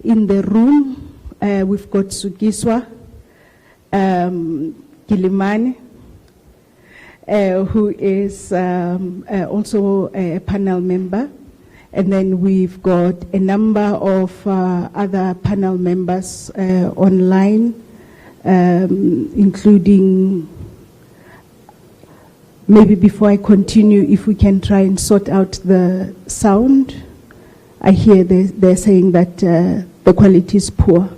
In the room, we've got Sukiswa Kilimani, who is also a panel member. And then we've got a number of other panel members online, including, maybe before I continue, if we can try and sort out the sound. I hear they're saying that the quality is poor.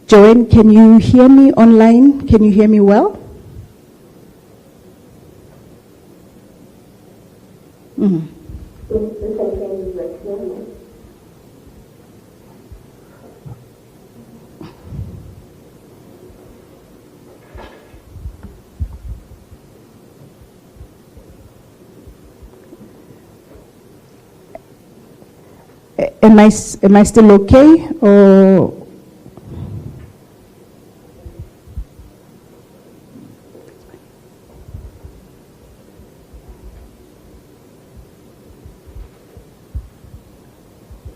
Joanne, can you hear me online? Can you hear me well? Mm-hmm. Am I still okay, or?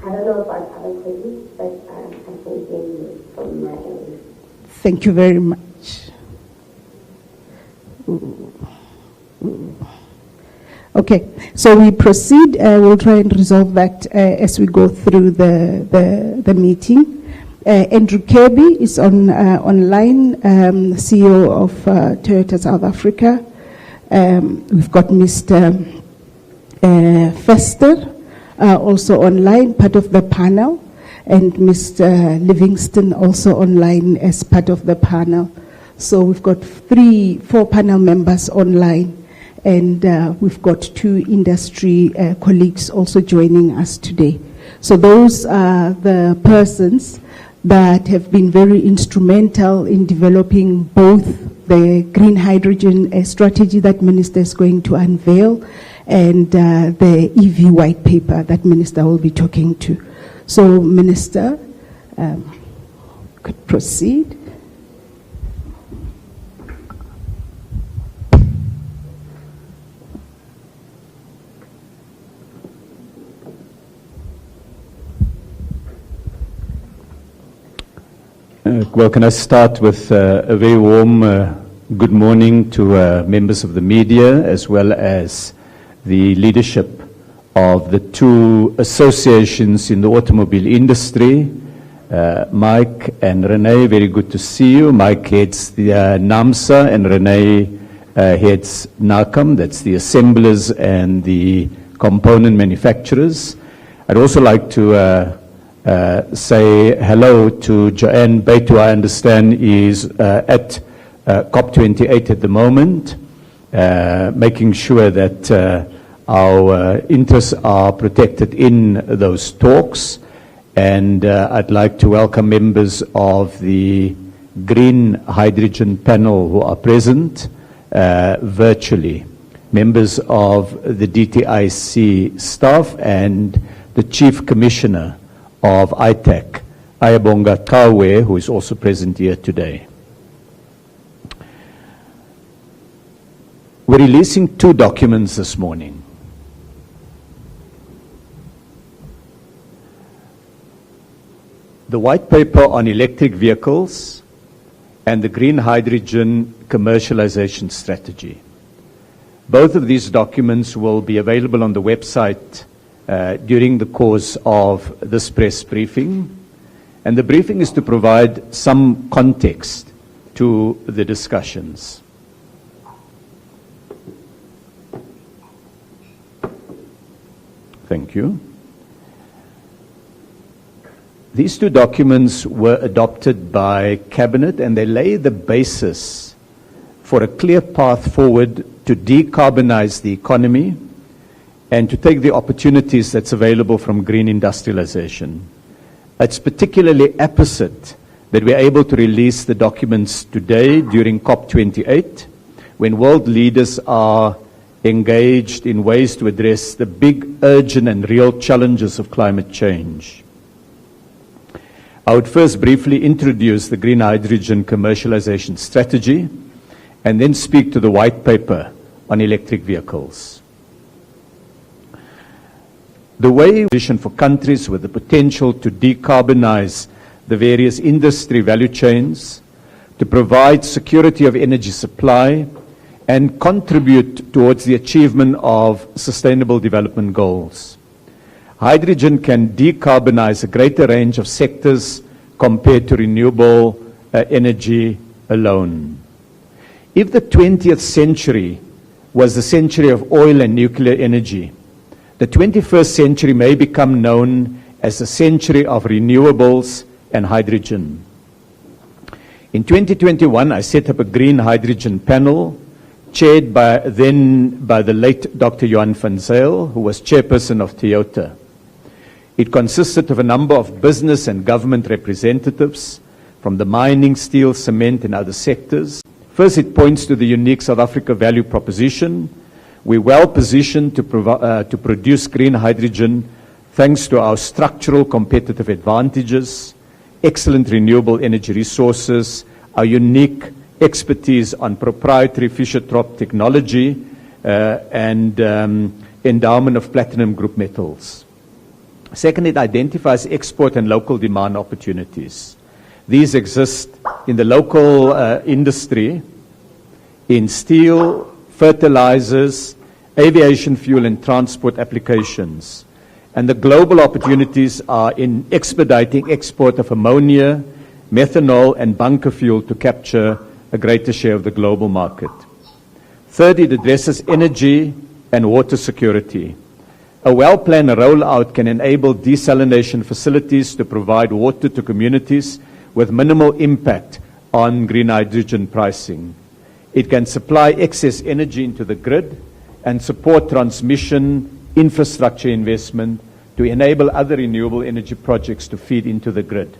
I don't know about other colleagues, but I can hear you from my end. Thank you very much. Okay, so we proceed. We'll try and resolve that as we go through the meeting. Andrew Kirby is online, CEO of Toyota South Africa. We've got Mr. Fester, also online, part of the panel, and Mr. Livingston also online as part of the panel. So we've got 4 panel members online, and we've got 2 industry colleagues also joining us today. So those are the persons that have been very instrumental in developing both the green hydrogen strategy that Minister is going to unveil and the EV white paper that Minister will be talking to. So Minister, could proceed. Well, can I start with a very warm good morning to members of the media, as well as the leadership of the 2 associations in the automobile industry. Mike and Renee, very good to see you. Mike heads the NAMSA, and Renee heads NACAM, that's the assemblers and the component manufacturers. I'd also like to say hello to Joanne Bate, who I understand is at COP28 at the moment, making sure that our interests are protected in those talks. And I'd like to welcome members of the Green Hydrogen panel who are present virtually, members of the DTIC staff, and the Chief Commissioner of ITAC, Ayabonga Tawe, who is also present here today. We're releasing 2 documents this morning. The white paper on electric vehicles and the green hydrogen commercialization strategy. Both of these documents will be available on the website during the course of this press briefing. And the briefing is to provide some context to the discussions. Thank you. These 2 documents were adopted by Cabinet, and they lay the basis for a clear path forward to decarbonize the economy and to take the opportunities that's available from green industrialization. It's particularly apposite that we're able to release the documents today during COP28, when world leaders are engaged in ways to address the big, urgent and real challenges of climate change. I would first briefly introduce the green hydrogen commercialization strategy and then speak to the white paper on electric vehicles. The way vision for countries with the potential to decarbonize the various industry value chains, to provide security of energy supply, and contribute towards the achievement of sustainable development goals. Hydrogen can decarbonize a greater range of sectors compared to renewable energy alone. If the 20th century was the century of oil and nuclear energy, the 21st century may become known as the century of renewables and hydrogen. In 2021, I set up a green hydrogen panel chaired by the late Dr. Johan van Zyl, who was chairperson of Toyota. It consisted of a number of business and government representatives from the mining, steel, cement, and other sectors. First, it points to the unique South Africa value proposition. We're well positioned to produce green hydrogen thanks to our structural competitive advantages, excellent renewable energy resources, our unique expertise on proprietary Fischer-Tropsch technology, and endowment of platinum group metals. Second, it identifies export and local demand opportunities. These exist in the local industry, in steel, fertilizers, aviation fuel and transport applications. And the global opportunities are in expediting export of ammonia, methanol and bunker fuel to capture a greater share of the global market. Third, it addresses energy and water security. A well-planned rollout can enable desalination facilities to provide water to communities with minimal impact on green hydrogen pricing. It can supply excess energy into the grid and support transmission infrastructure investment to enable other renewable energy projects to feed into the grid.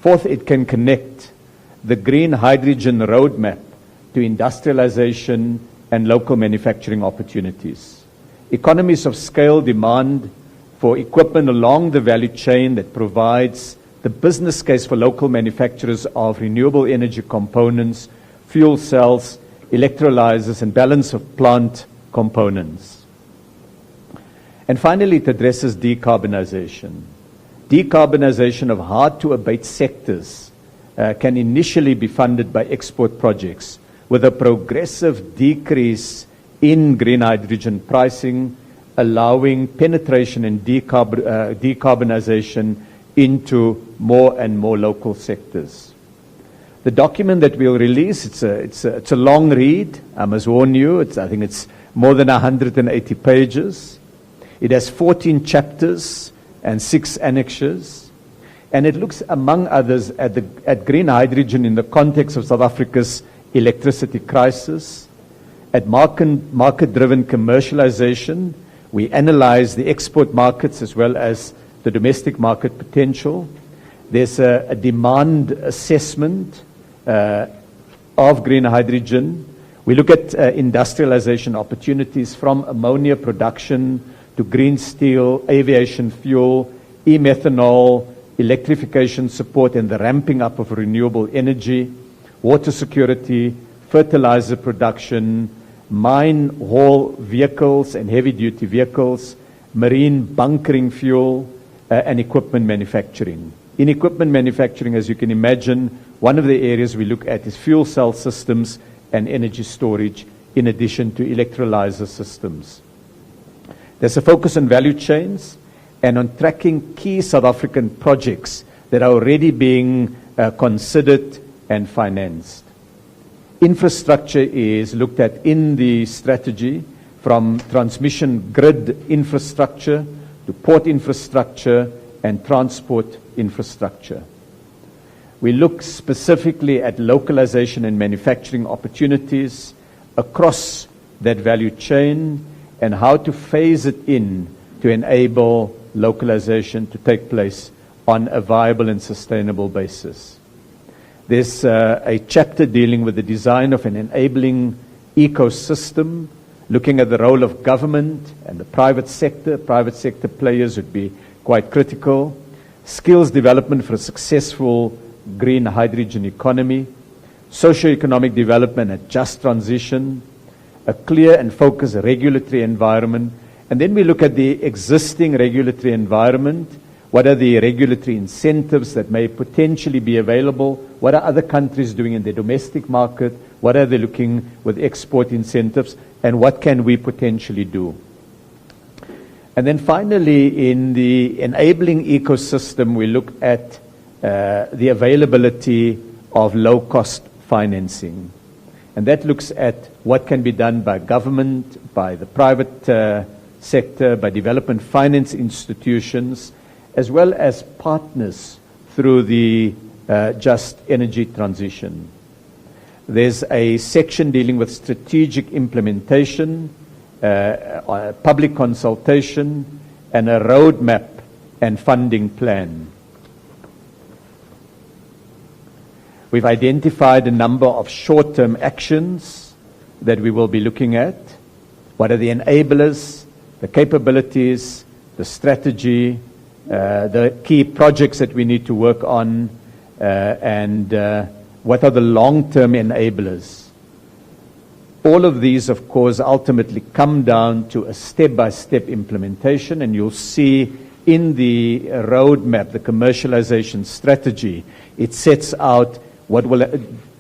Fourth, it can connect the green hydrogen roadmap to industrialization and local manufacturing opportunities. Economies of scale demand for equipment along the value chain that provides the business case for local manufacturers of renewable energy components, fuel cells, electrolyzers, and balance of plant components. And finally, it addresses decarbonization. Decarbonization of hard-to-abate sectors can initially be funded by export projects with a progressive decrease in green hydrogen pricing, allowing penetration and decarbonization into more and more local sectors. The document that we'll release, it's a long read. I must warn you, I think it's more than 180 pages. It has 14 chapters and 6 annexures. And it looks, among others, at green hydrogen in the context of South Africa's electricity crisis, at market-driven commercialization. We analyze the export markets as well as the domestic market potential. There's a demand assessment of green hydrogen. We look at industrialization opportunities from ammonia production to green steel, aviation fuel, e-methanol, electrification support and the ramping up of renewable energy, water security, fertilizer production, mine haul vehicles and heavy-duty vehicles, marine bunkering fuel, and equipment manufacturing. In equipment manufacturing, as you can imagine, one of the areas we look at is fuel cell systems and energy storage, in addition to electrolyzer systems. There's a focus on value chains and on tracking key South African projects that are already being considered and financed. Infrastructure is looked at in the strategy, from transmission grid infrastructure to port infrastructure and transport infrastructure. We look specifically at localization and manufacturing opportunities across that value chain and how to phase it in to enable localization to take place on a viable and sustainable basis. There's a chapter dealing with the design of an enabling ecosystem, looking at the role of government and the private sector. Private sector players would be quite critical. Skills development for a successful green hydrogen economy, socio-economic development and just transition, a clear and focused regulatory environment, And then we look at the existing regulatory environment. What are the regulatory incentives that may potentially be available? What are other countries doing in their domestic market? What are they looking with export incentives? And what can we potentially do? And then finally, in the enabling ecosystem, we look at the availability of low-cost financing. And that looks at what can be done by government, by the private sector, by development finance institutions, as well as partners through the just energy transition. There's a section dealing with strategic implementation, public consultation, and a roadmap and funding plan. We've identified a number of short-term actions that we will be looking at. What are the enablers, the capabilities, the strategy, the key projects that we need to work on, and what are the long-term enablers. All of these, of course, ultimately come down to a step-by-step implementation, and you'll see in the roadmap, the commercialization strategy, it sets out what will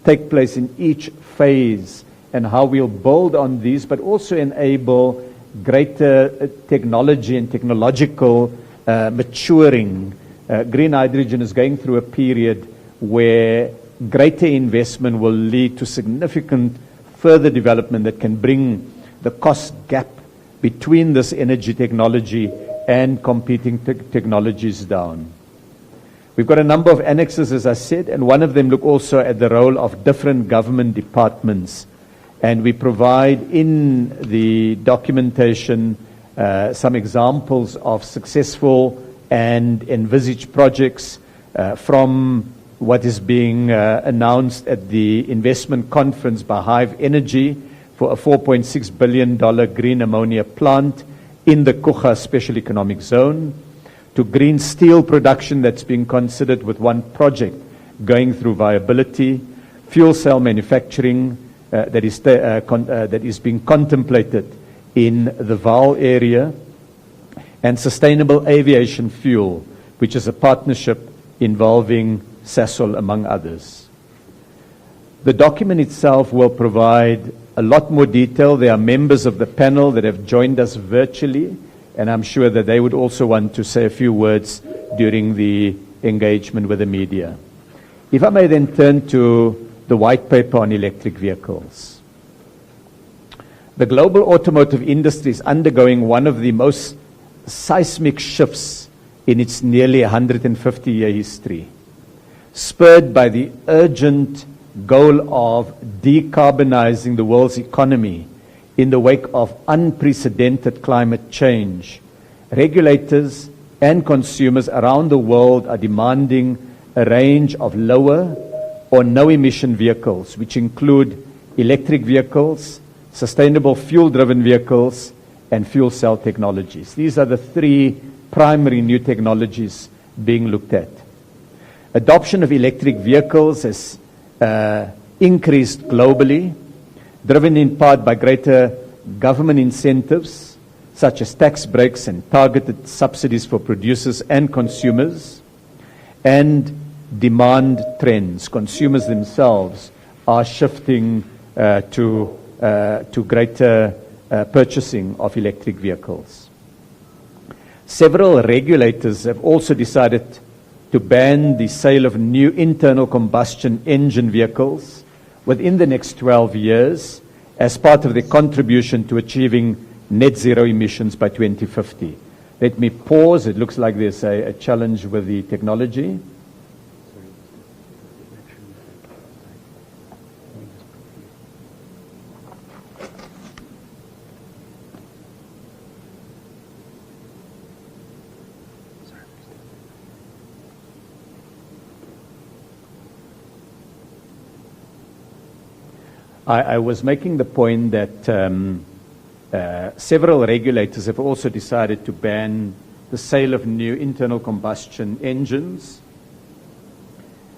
take place in each phase and how we'll build on these, but also enable greater technology and technological maturing. Green hydrogen is going through a period where greater investment will lead to significant further development that can bring the cost gap between this energy technology and competing technologies down. We've got a number of annexes, as I said, and one of them look also at the role of different government departments. And we provide in the documentation some examples of successful and envisaged projects from what is being announced at the investment conference by Hive Energy for a $4.6 billion green ammonia plant in the Kucha Special Economic Zone, to green steel production that's being considered with one project going through viability, fuel cell manufacturing that is being contemplated in the Vaal area, and sustainable aviation fuel, which is a partnership involving Sasol, among others. The document itself will provide a lot more detail. There are members of the panel that have joined us virtually, and I'm sure that they would also want to say a few words during the engagement with the media. If I may then turn to the white paper on electric vehicles. The global automotive industry is undergoing one of the most seismic shifts in its nearly 150-year history, spurred by the urgent goal of decarbonizing the world's economy in the wake of unprecedented climate change. Regulators and consumers around the world are demanding a range of lower or no emission vehicles, which include electric vehicles, sustainable fuel-driven vehicles, and fuel cell technologies. These are the three primary new technologies being looked at. Adoption of electric vehicles has increased globally, driven in part by greater government incentives, such as tax breaks and targeted subsidies for producers and consumers, and demand trends. Consumers themselves are shifting to greater purchasing of electric vehicles. Several regulators have also decided to ban the sale of new internal combustion engine vehicles within the next 12 years as part of their contribution to achieving net zero emissions by 2050. Let me pause. It looks like there's a challenge with the technology. I was making the point that several regulators have also decided to ban the sale of new internal combustion engines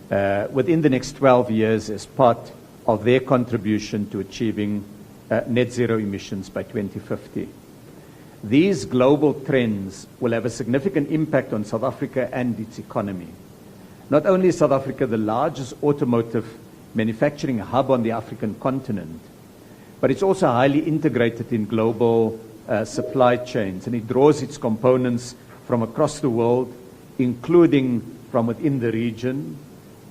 within the next 12 years as part of their contribution to achieving net zero emissions by 2050. These global trends will have a significant impact on South Africa and its economy. Not only is South Africa the largest automotive manufacturing hub on the African continent, but it's also highly integrated in global supply chains, and it draws its components from across the world, including from within the region,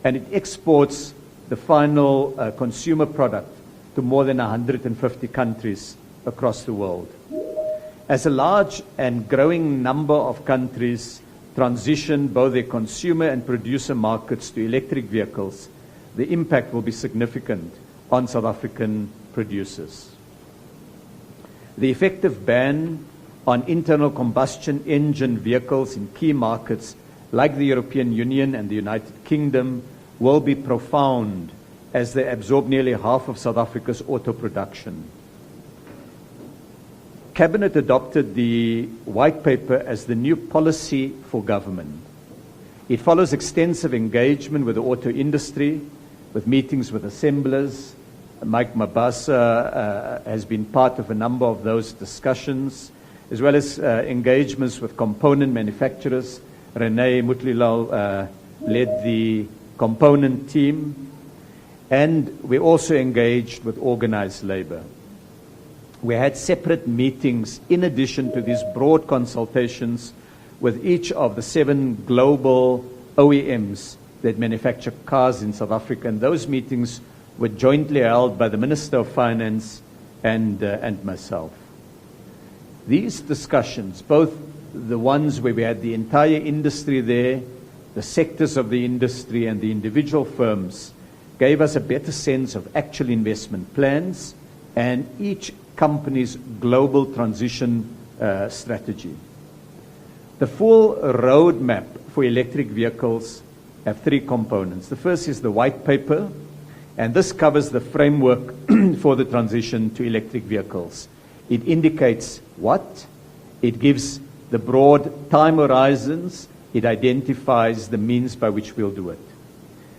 and it exports the final consumer product to more than 150 countries across the world. As a large and growing number of countries transition both their consumer and producer markets to electric vehicles, the impact will be significant on South African producers. The effective ban on internal combustion engine vehicles in key markets like the European Union and the United Kingdom will be profound, as they absorb nearly half of South Africa's auto production. Cabinet adopted the white paper as the new policy for government. It follows extensive engagement with the auto industry, with meetings with assemblers. Mike Mabasa has been part of a number of those discussions, as well as engagements with component manufacturers. Renee Mutlilal led the component team, and we also engaged with organized labor. We had separate meetings in addition to these broad consultations with each of the 7 global OEMs that manufacture cars in South Africa, and those meetings were jointly held by the Minister of Finance and myself. These discussions, both the ones where we had the entire industry there, the sectors of the industry and the individual firms, gave us a better sense of actual investment plans and each company's global transition strategy. The full roadmap for electric vehicles have 3 components. The first is the white paper, and this covers the framework for the transition to electric vehicles. It indicates what, it gives the broad time horizons, it identifies the means by which we'll do it.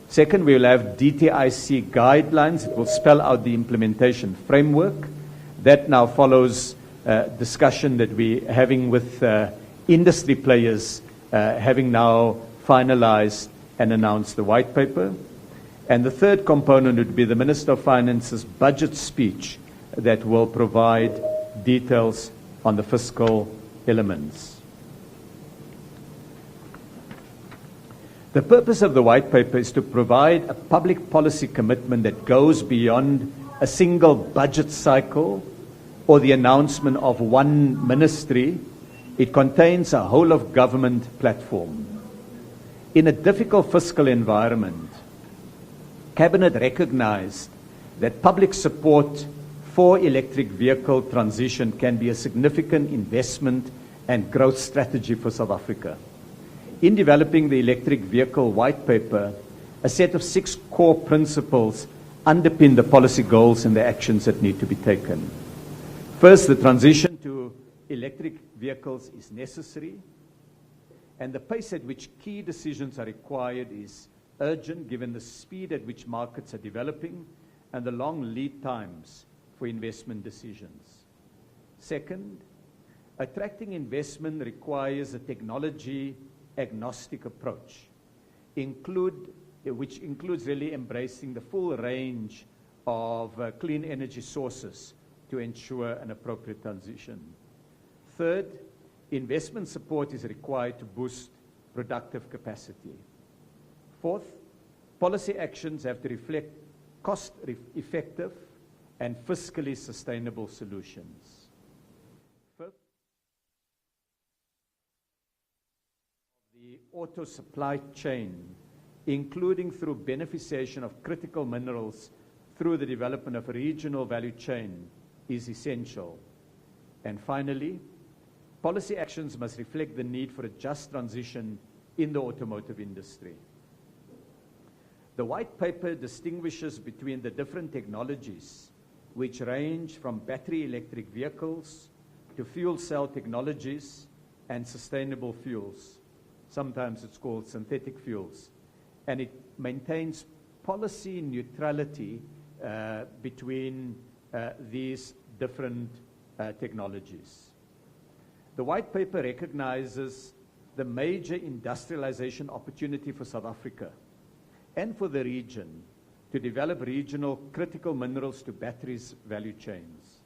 Second, we will have DTIC guidelines. It will spell out the implementation framework. That now follows discussion that we're having with industry players, having now finalized and announced the white paper. And the third component would be the Minister of Finance's budget speech that will provide details on the fiscal elements. The purpose of the white paper is to provide a public policy commitment that goes beyond a single budget cycle or the announcement of one ministry. It contains a whole of government platform. In a difficult fiscal environment, Cabinet recognized that public support for electric vehicle transition can be a significant investment and growth strategy for South Africa. In developing the electric vehicle white paper, a set of 6 core principles underpin the policy goals and the actions that need to be taken. First, the transition to electric vehicles is necessary, and the pace at which key decisions are required is urgent given the speed at which markets are developing and the long lead times for investment decisions. Second, attracting investment requires a technology-agnostic approach, which includes really embracing the full range of clean energy sources to ensure an appropriate transition. Third, investment support is required to boost productive capacity. Fourth, policy actions have to reflect cost-effective and fiscally sustainable solutions. Fifth, the auto supply chain, including through beneficiation of critical minerals through the development of a regional value chain, is essential. And finally, policy actions must reflect the need for a just transition in the automotive industry. The white paper distinguishes between the different technologies, which range from battery electric vehicles to fuel cell technologies and sustainable fuels. Sometimes it's called synthetic fuels. And it maintains policy neutrality between these different technologies. The white paper recognizes the major industrialization opportunity for South Africa and for the region to develop regional critical minerals to batteries value chains.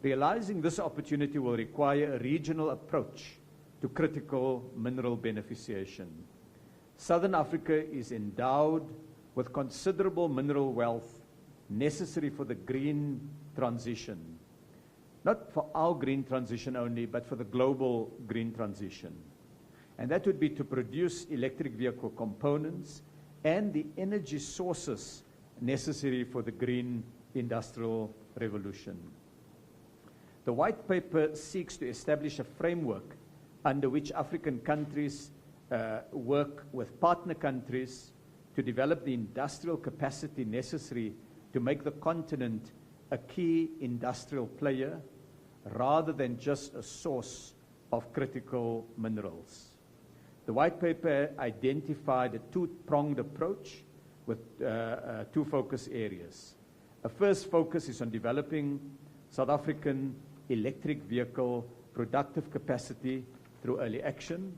Realizing this opportunity will require a regional approach to critical mineral beneficiation. Southern Africa is endowed with considerable mineral wealth necessary for the green transition. Not for our green transition only, but for the global green transition. And that would be to produce electric vehicle components and the energy sources necessary for the green industrial revolution. The white paper seeks to establish a framework under which African countries work with partner countries to develop the industrial capacity necessary to make the continent a key industrial player rather than just a source of critical minerals. The white paper identified a two-pronged approach with two focus areas. A first focus is on developing South African electric vehicle productive capacity through early action,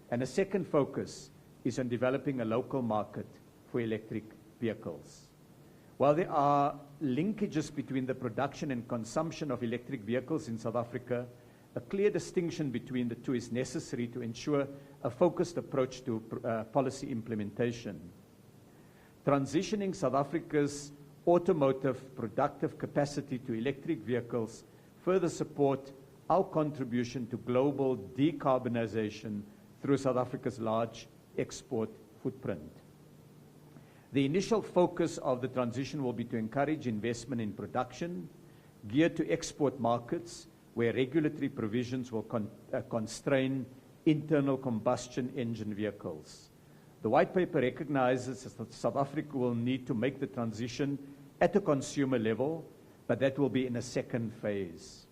and a second focus is on developing a local market for electric vehicles. While there are linkages between the production and consumption of electric vehicles in South Africa, a clear distinction between the two is necessary to ensure a focused approach to policy implementation. Transitioning South Africa's automotive productive capacity to electric vehicles further support our contribution to global decarbonization through South Africa's large export footprint. The initial focus of the transition will be to encourage investment in production geared to export markets where regulatory provisions will constrain internal combustion engine vehicles. The white paper recognizes that South Africa will need to make the transition at a consumer level, but that will be in a second phase.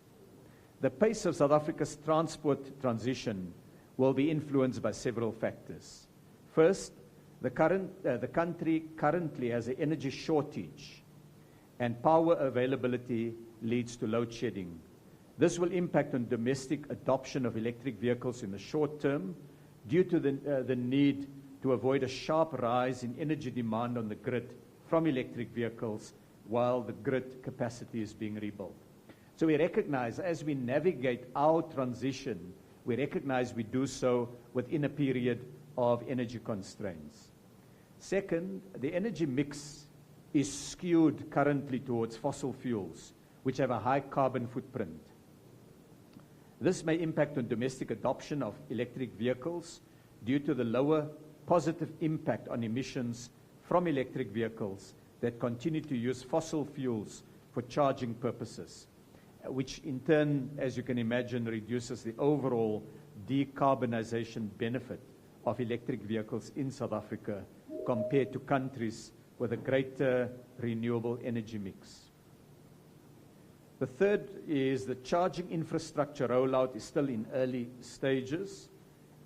The pace of South Africa's transport transition will be influenced by several factors. First, the country currently has an energy shortage, and power availability leads to load shedding. This will impact on domestic adoption of electric vehicles in the short term due to the need to avoid a sharp rise in energy demand on the grid from electric vehicles while the grid capacity is being rebuilt. So we recognize as we navigate our transition, we recognize we do so within a period of energy constraints. Second, the energy mix is skewed currently towards fossil fuels, which have a high carbon footprint. This may impact on domestic adoption of electric vehicles due to the lower positive impact on emissions from electric vehicles that continue to use fossil fuels for charging purposes, which in turn, as you can imagine, reduces the overall decarbonization benefit of electric vehicles in South Africa compared to countries with a greater renewable energy mix. The third is the charging infrastructure rollout is still in early stages,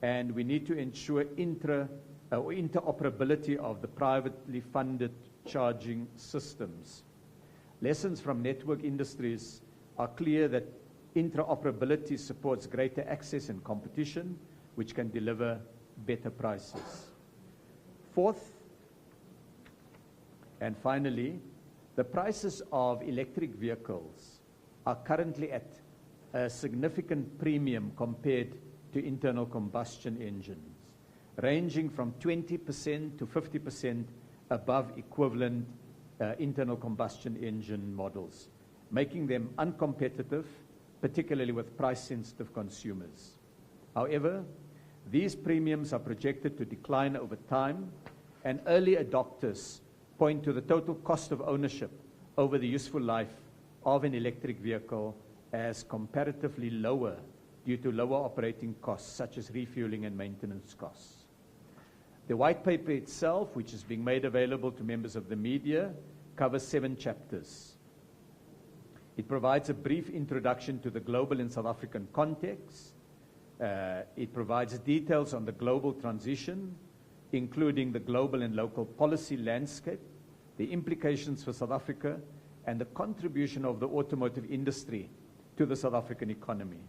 and we need to ensure interoperability of the privately funded charging systems. Lessons from network industries are clear that interoperability supports greater access and competition, which can deliver better prices. Fourth, and finally, the prices of electric vehicles are currently at a significant premium compared to internal combustion engines, ranging from 20% to 50% above equivalent internal combustion engine models, making them uncompetitive, particularly with price-sensitive consumers. However, these premiums are projected to decline over time, and early adopters point to the total cost of ownership over the useful life of an electric vehicle as comparatively lower due to lower operating costs such as refueling and maintenance costs. The white paper itself, which is being made available to members of the media, covers 7 chapters. It provides a brief introduction to the global and South African context. It provides details on the global transition, including the global and local policy landscape, the implications for South Africa, and the contribution of the automotive industry to the South African economy.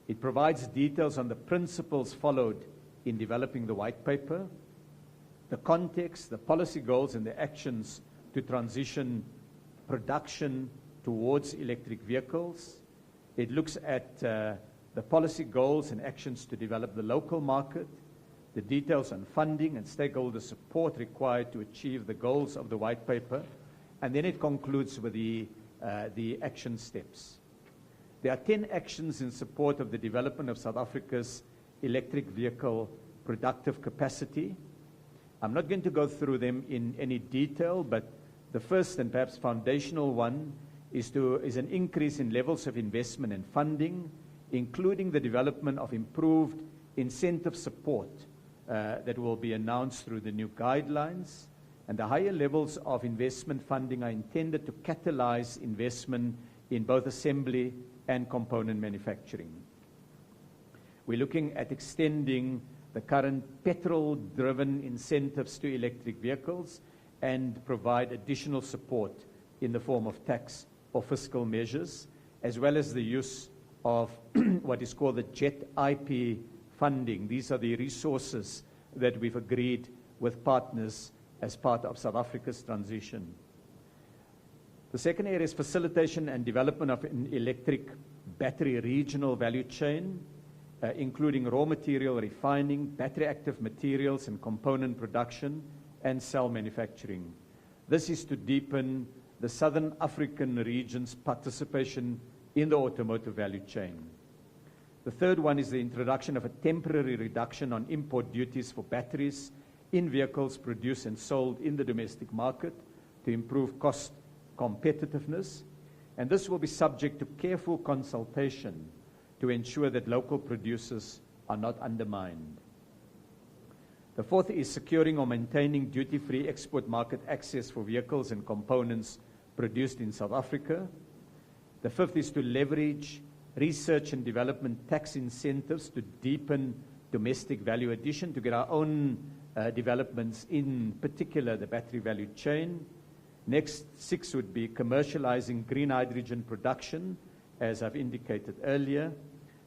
It provides details on the principles followed in developing the white paper, the context, the policy goals, and the actions to transition production towards electric vehicles. It looks at the policy goals and actions to develop the local market, the details on funding and stakeholder support required to achieve the goals of the white paper, and then it concludes with the action steps. There are 10 actions in support of the development of South Africa's electric vehicle productive capacity. I'm not going to go through them in any detail, but the first and perhaps foundational one is an increase in levels of investment and funding, including the development of improved incentive support that will be announced through the new guidelines. And the higher levels of investment funding are intended to catalyze investment in both assembly and component manufacturing. We're looking at extending the current petrol-driven incentives to electric vehicles and provide additional support in the form of tax or fiscal measures, as well as the use of what is called the JET IP funding. These are the resources that we've agreed with partners as part of South Africa's transition. The second area is facilitation and development of an electric battery regional value chain, including raw material refining, battery active materials and component production, and cell manufacturing. This is to deepen the Southern African region's participation in the automotive value chain. The third one is the introduction of a temporary reduction on import duties for batteries in vehicles produced and sold in the domestic market to improve cost competitiveness, and this will be subject to careful consultation to ensure that local producers are not undermined. The fourth is securing or maintaining duty-free export market access for vehicles and components produced in South Africa. The fifth is to leverage research and development tax incentives to deepen domestic value addition, to get our own developments, in particular the battery value chain. Next, 6 would be commercializing green hydrogen production, as I've indicated earlier.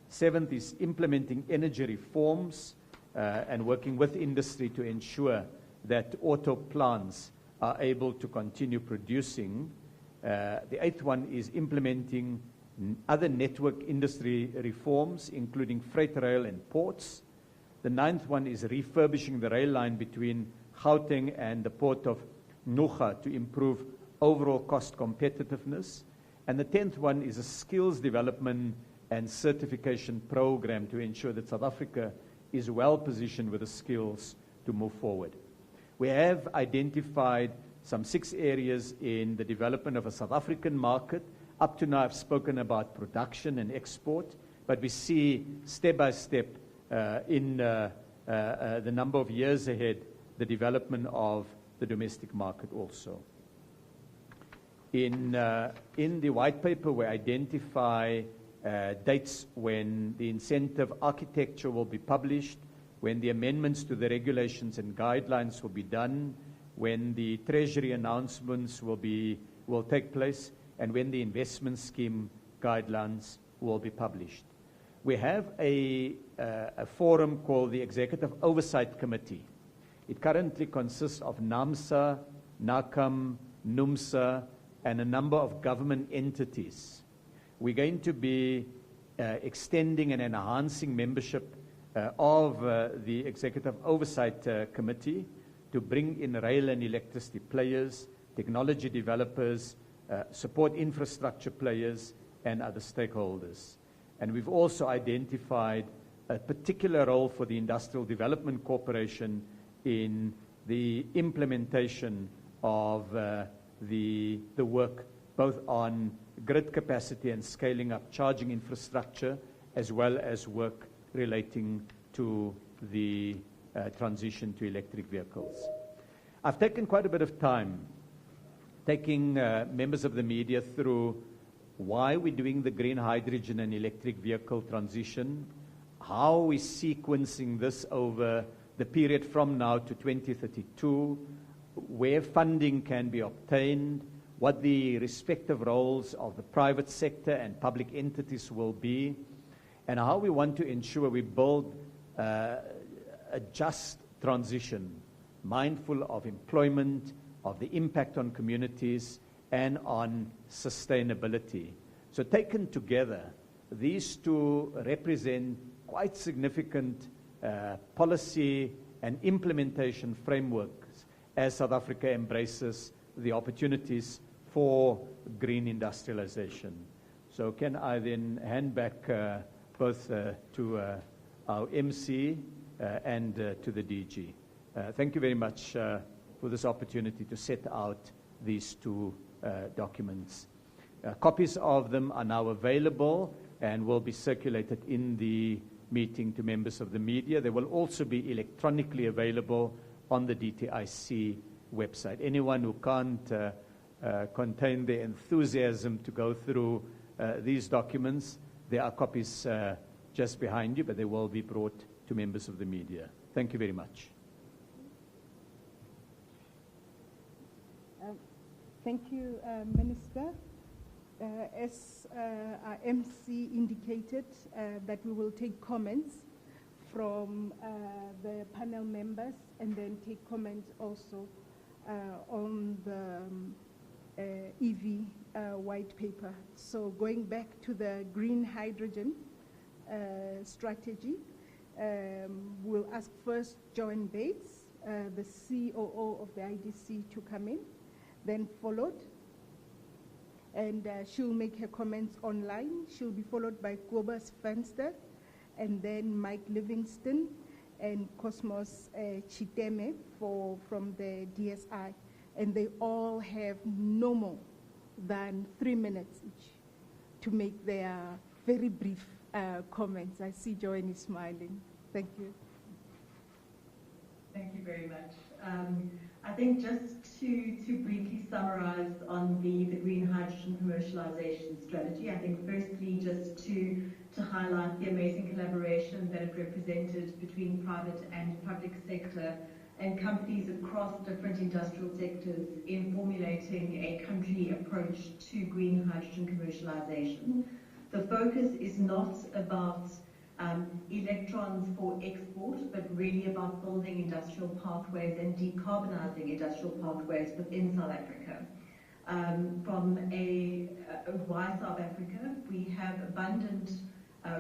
7th is implementing energy reforms and working with industry to ensure that auto plants are able to continue producing. The 8th one is implementing other network industry reforms, including freight rail and ports. The 9th one is refurbishing the rail line between Gauteng and the port of Nuga to improve overall cost competitiveness. And the 10th one is a skills development and certification program to ensure that South Africa is well positioned with the skills to move forward. We have identified some 6 areas in the development of a South African market. Up to now, I've spoken about production and export, but we see step by step in the number of years ahead the development of the domestic market also. In the white paper, we identify dates when the incentive architecture will be published, when the amendments to the regulations and guidelines will be done, when the Treasury announcements will take place, and when the investment scheme guidelines will be published. We have a forum called the Executive Oversight Committee. It currently consists of NAMSA, NACAM, NUMSA, and a number of government entities. We're going to be extending and enhancing membership of the Executive Oversight Committee to bring in rail and electricity players, technology developers, support infrastructure players, and other stakeholders. And we've also identified a particular role for the Industrial Development Corporation in the implementation of the work both on grid capacity and scaling up charging infrastructure, as well as work relating to the transition to electric vehicles. I've taken quite a bit of time taking members of the media through why we're doing the green hydrogen and electric vehicle transition, how we're sequencing this over the period from now to 2032, where funding can be obtained, what the respective roles of the private sector and public entities will be, and how we want to ensure we build a just transition, mindful of employment, of the impact on communities, and on sustainability. So taken together, these two represent quite significant policy and implementation frameworks as South Africa embraces the opportunities for green industrialization. So can I then hand back both to our MC and to the DG. Thank you very much for this opportunity to set out these two documents. Copies of them are now available and will be circulated in the meeting to members of the media. They will also be electronically available on the DTIC website. Anyone who can't contain their enthusiasm to go through these documents, there are copies just behind you, but they will be brought to members of the media. Thank you very much. Thank you, Minister. As our MC indicated, that we will take comments from the panel members and then take comments also on the EV white paper. So going back to the green hydrogen strategy, we'll ask first Joanne Bates, the COO of the IDC, to come in, then followed. And she'll make her comments online. She'll be followed by Kobus Fenster, and then Mike Livingston and Cosmos Chiteme from the DSI. And they all have no more than 3 minutes each to make their very brief comments. I see Joanne is smiling. Thank you. Thank you very much. I think just to briefly summarize on the green hydrogen commercialization strategy, I think firstly just to highlight the amazing collaboration that it represented between private and public sector and companies across different industrial sectors in formulating a country approach to green hydrogen commercialization. The focus is not about electrons for export, but really about building industrial pathways and decarbonizing industrial pathways within South Africa. From why South Africa? We have abundant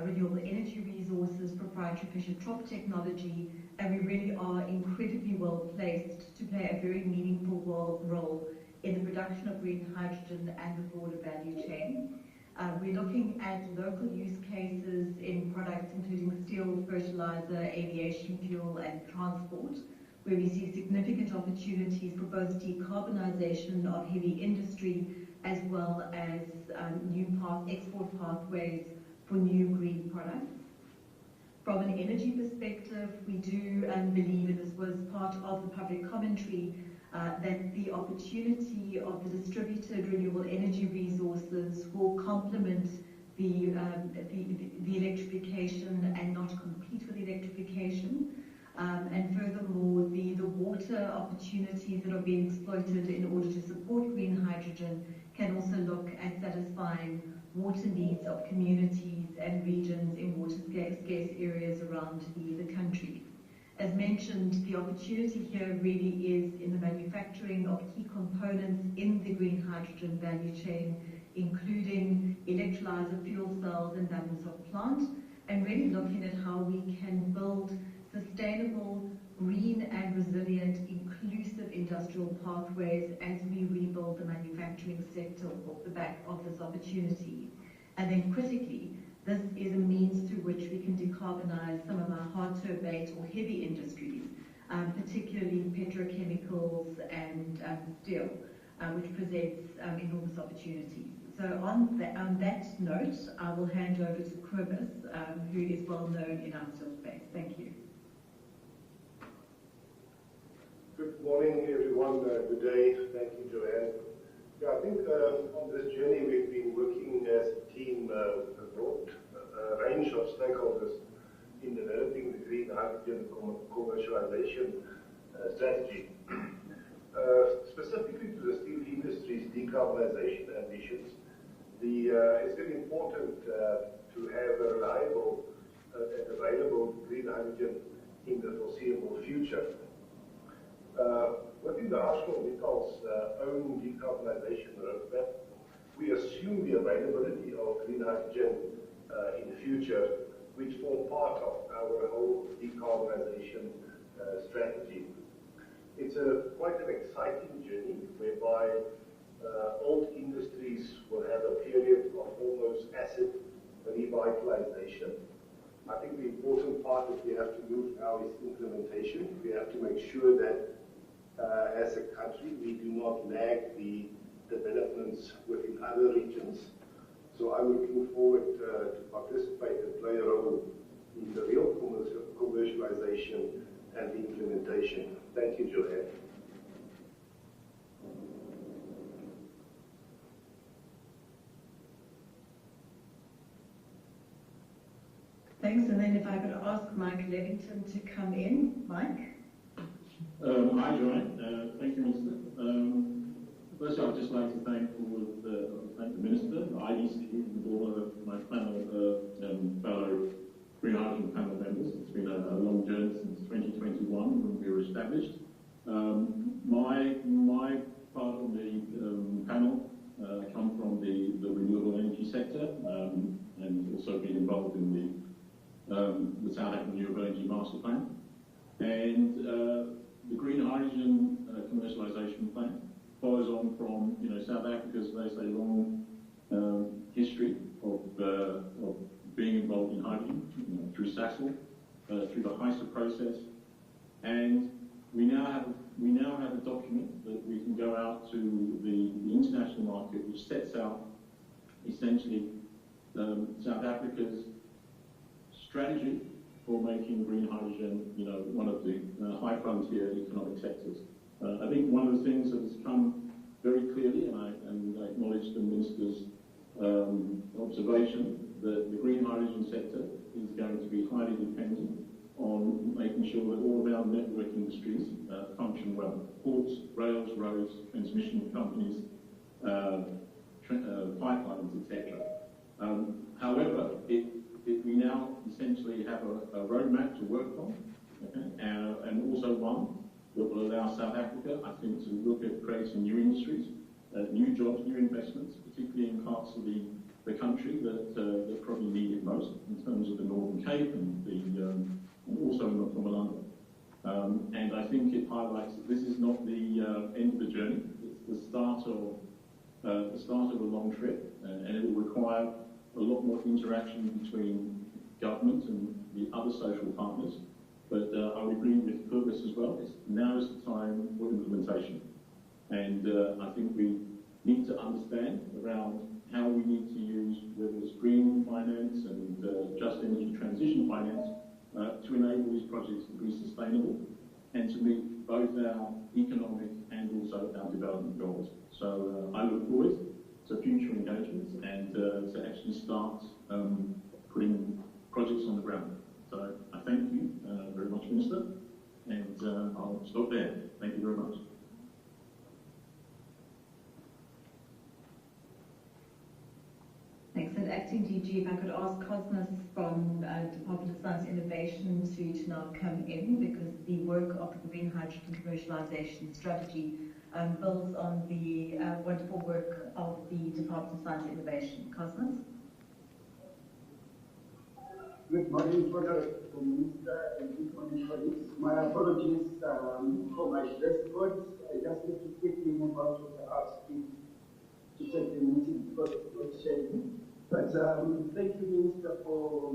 renewable energy resources, proprietary Fischer-Tropsch technology, and we really are incredibly well placed to play a very meaningful role in the production of green hydrogen and the broader value chain. We're looking at local use cases in products including steel, fertilizer, aviation fuel, and transport, where we see significant opportunities for both decarbonization of heavy industry as well as new export pathways for new green products. From an energy perspective, we do believe, and this was part of the public commentary, that the opportunity of the distributed renewable energy resources will complement the electrification and not compete with electrification. And furthermore, the water opportunities that are being exploited in order to support green hydrogen can also look at satisfying water needs of communities and regions in water scarce areas around the country. As mentioned, the opportunity here really is in the manufacturing of key components in the green hydrogen value chain, including electrolyzer, fuel cells, and balance of plant, and really looking at how we can build sustainable, green and resilient, inclusive industrial pathways as we rebuild the manufacturing sector off the back of this opportunity. And then critically, this is a means through which we can decarbonize some of our hard-to-abate or heavy industries, particularly petrochemicals and steel, which presents enormous opportunities. So on that note, I will hand over to Kobus, who is well known in our steel space. Thank you. Good morning, everyone. Good day. Thank you, Joanne. Yeah, I think on this journey we've been working as a team with a broad range of stakeholders in developing the green hydrogen commercialization strategy. Specifically to the steel industry's decarbonization ambitions, it's very important to to have a reliable and available green hydrogen in the foreseeable future. Within the ArcelorMittal's own decarbonization roadmap, we assume the availability of green hydrogen in the future, which form part of our whole decarbonization strategy. It's quite an exciting journey whereby old industries will have a period of almost asset revitalization. I think the important part that we have to move now is implementation. We have to make sure that as a country we do not lag the developments within other regions. So I'm looking forward to participate and play a role in the real commercialization and the implementation. Thank you, Joanne. Thanks, and then if I could ask Mike Levington to come in. Mike? Hi, Joanne. Thank you, Minister. Firstly, I'd just like to thank the Minister, the IEC, and all of my panel, fellow Green Hydrogen panel members. It's been a long journey since 2021 when we were established. My part of the panel come from the renewable energy sector and also been involved in the South African Renewable Energy Master Plan. And the green hydrogen commercialisation plan follows on from South Africa's, they say, long history of being involved in hydrogen through Sasol, through the HYSA process, and we now have a document that we can go out to the international market, which sets out essentially South Africa's strategy for making green hydrogen, one of the high frontier economic sectors. I think one of the things that has come very clearly, and I acknowledge the Minister's observation, that the green hydrogen sector is going to be highly dependent on making sure that all of our network industries function well. Ports, rails, roads, transmission companies, pipelines, etc. However, we now essentially have a roadmap to work on, okay? And also one that will allow South Africa, I think, to look at creating new industries, new jobs, new investments, particularly in parts of the country that probably need it most, in terms of the Northern Cape and also in Mpumalanga. And I think it highlights that this is not the end of the journey. It's the start of a long trip, and it will require a lot more interaction between government and the other social partners. But I would agree with Purvis as well. Now is the time for implementation. And I think we need to understand around how we need to use, whether it's green finance and just energy transition finance, to enable these projects to be sustainable and to meet both our economic and also our development goals. So I look forward to future engagements and to actually start putting projects on the ground. So I thank you very much, Minister, and I'll stop there. Thank you very much. Thanks. And Acting DG, if I could ask Cosmos from Department of Science and Innovation to now come in, because the work of the Green Hydrogen Commercialisation Strategy builds on the wonderful work of the Department of Science and Innovation. Cosmos? Good morning, Honourable Minister, and good morning, colleagues. My apologies for my dress code. I just need to quickly move out of the house to take the meeting because it was sharing. But thank you, Minister, for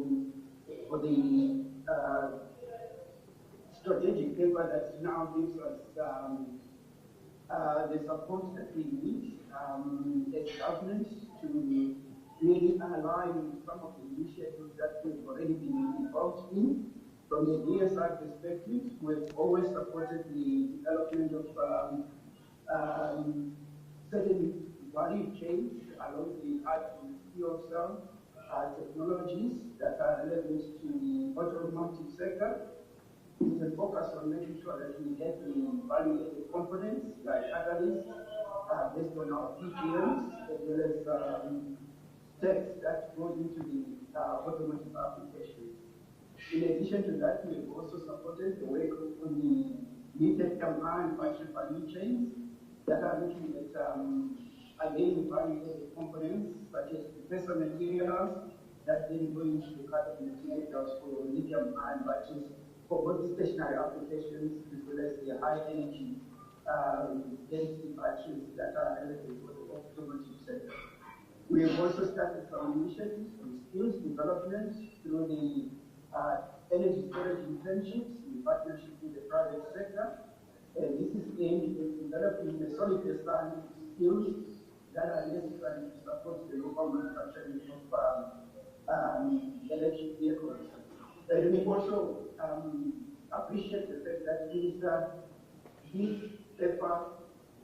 the strategic paper that now gives us the support that we need as government to really align some of the initiatives that we've already been involved in. From the DSI perspective, we've always supported the development of certain value chains along the hydrogen fuel cell technologies that are relevant to the automotive sector, with a focus on making sure that we get the value-added components like catalysts based on our PGMs, as well as text that goes into the automotive applications. In addition to that, we have also supported the work on the limited campaign battery value chains that are looking at again value-added components such as precursor materials that then go into the cathode materials for lithium-ion batteries for both stationary applications as well as the high energy density batteries that are available for the automotive sector. We have also started some initiatives on skills development through the energy storage internships in partnership with the private sector. And this is aimed at developing the solid baseline skills that are necessary to support the local manufacturing of electric vehicles. And we also appreciate the fact that this paper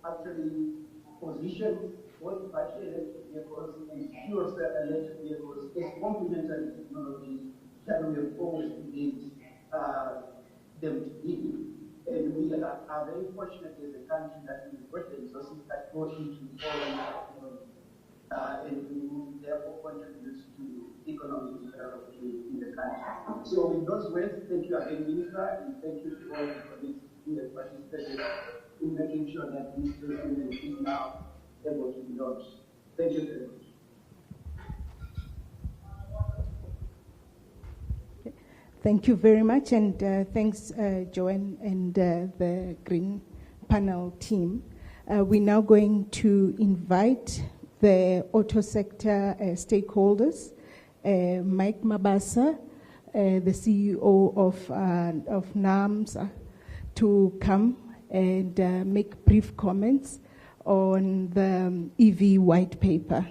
actually positions both battery electric vehicles and fuel cell electric vehicles as complementary technologies that we have always believed them to be. And we are very fortunate as a country that we've got the resources that go into all technology, and we therefore contribute to economic development in the country. So with those words, thank you again, Minister, and thank you to all the colleagues who have participated in making sure that this document is now able to be launched. Thank you very much. Thank you very much, and thanks, Joanne and the Green Panel team. We're now going to invite the auto sector stakeholders, Mike Mabasa, the CEO of NAMSA, to come and make brief comments on the EV white paper.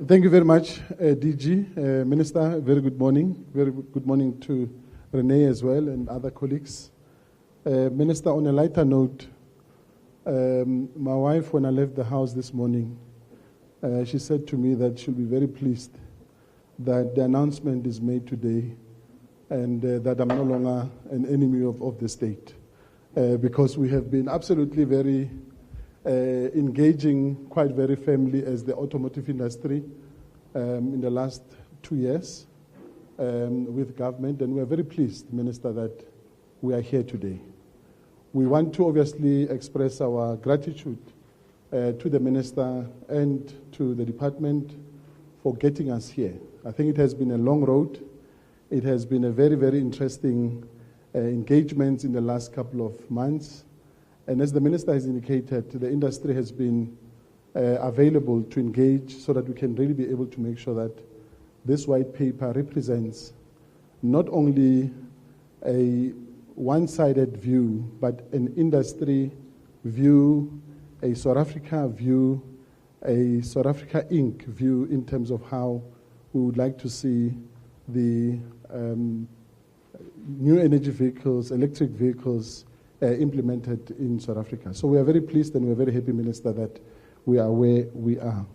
Thank you very much, DG. Minister, very good morning. Very good morning to Renee as well and other colleagues. Minister, on a lighter note, my wife, when I left the house this morning, she said to me that she'll be very pleased that the announcement is made today and that I'm no longer an enemy of the state, because we have been absolutely very engaging quite very firmly as the automotive industry in the last 2 years with government, and we are very pleased, Minister, that we are here today. We want to obviously express our gratitude to the Minister and to the department for getting us here. I think it has been a long road. It has been a very, very interesting engagement in the last couple of months. And as the Minister has indicated, the industry has been available to engage so that we can really be able to make sure that this white paper represents not only a one-sided view, but an industry view, a South Africa view, a South Africa Inc. view in terms of how we would like to see the new energy vehicles, electric vehicles, implemented in South Africa. So we are very pleased and we are very happy, Minister, that we are where we are.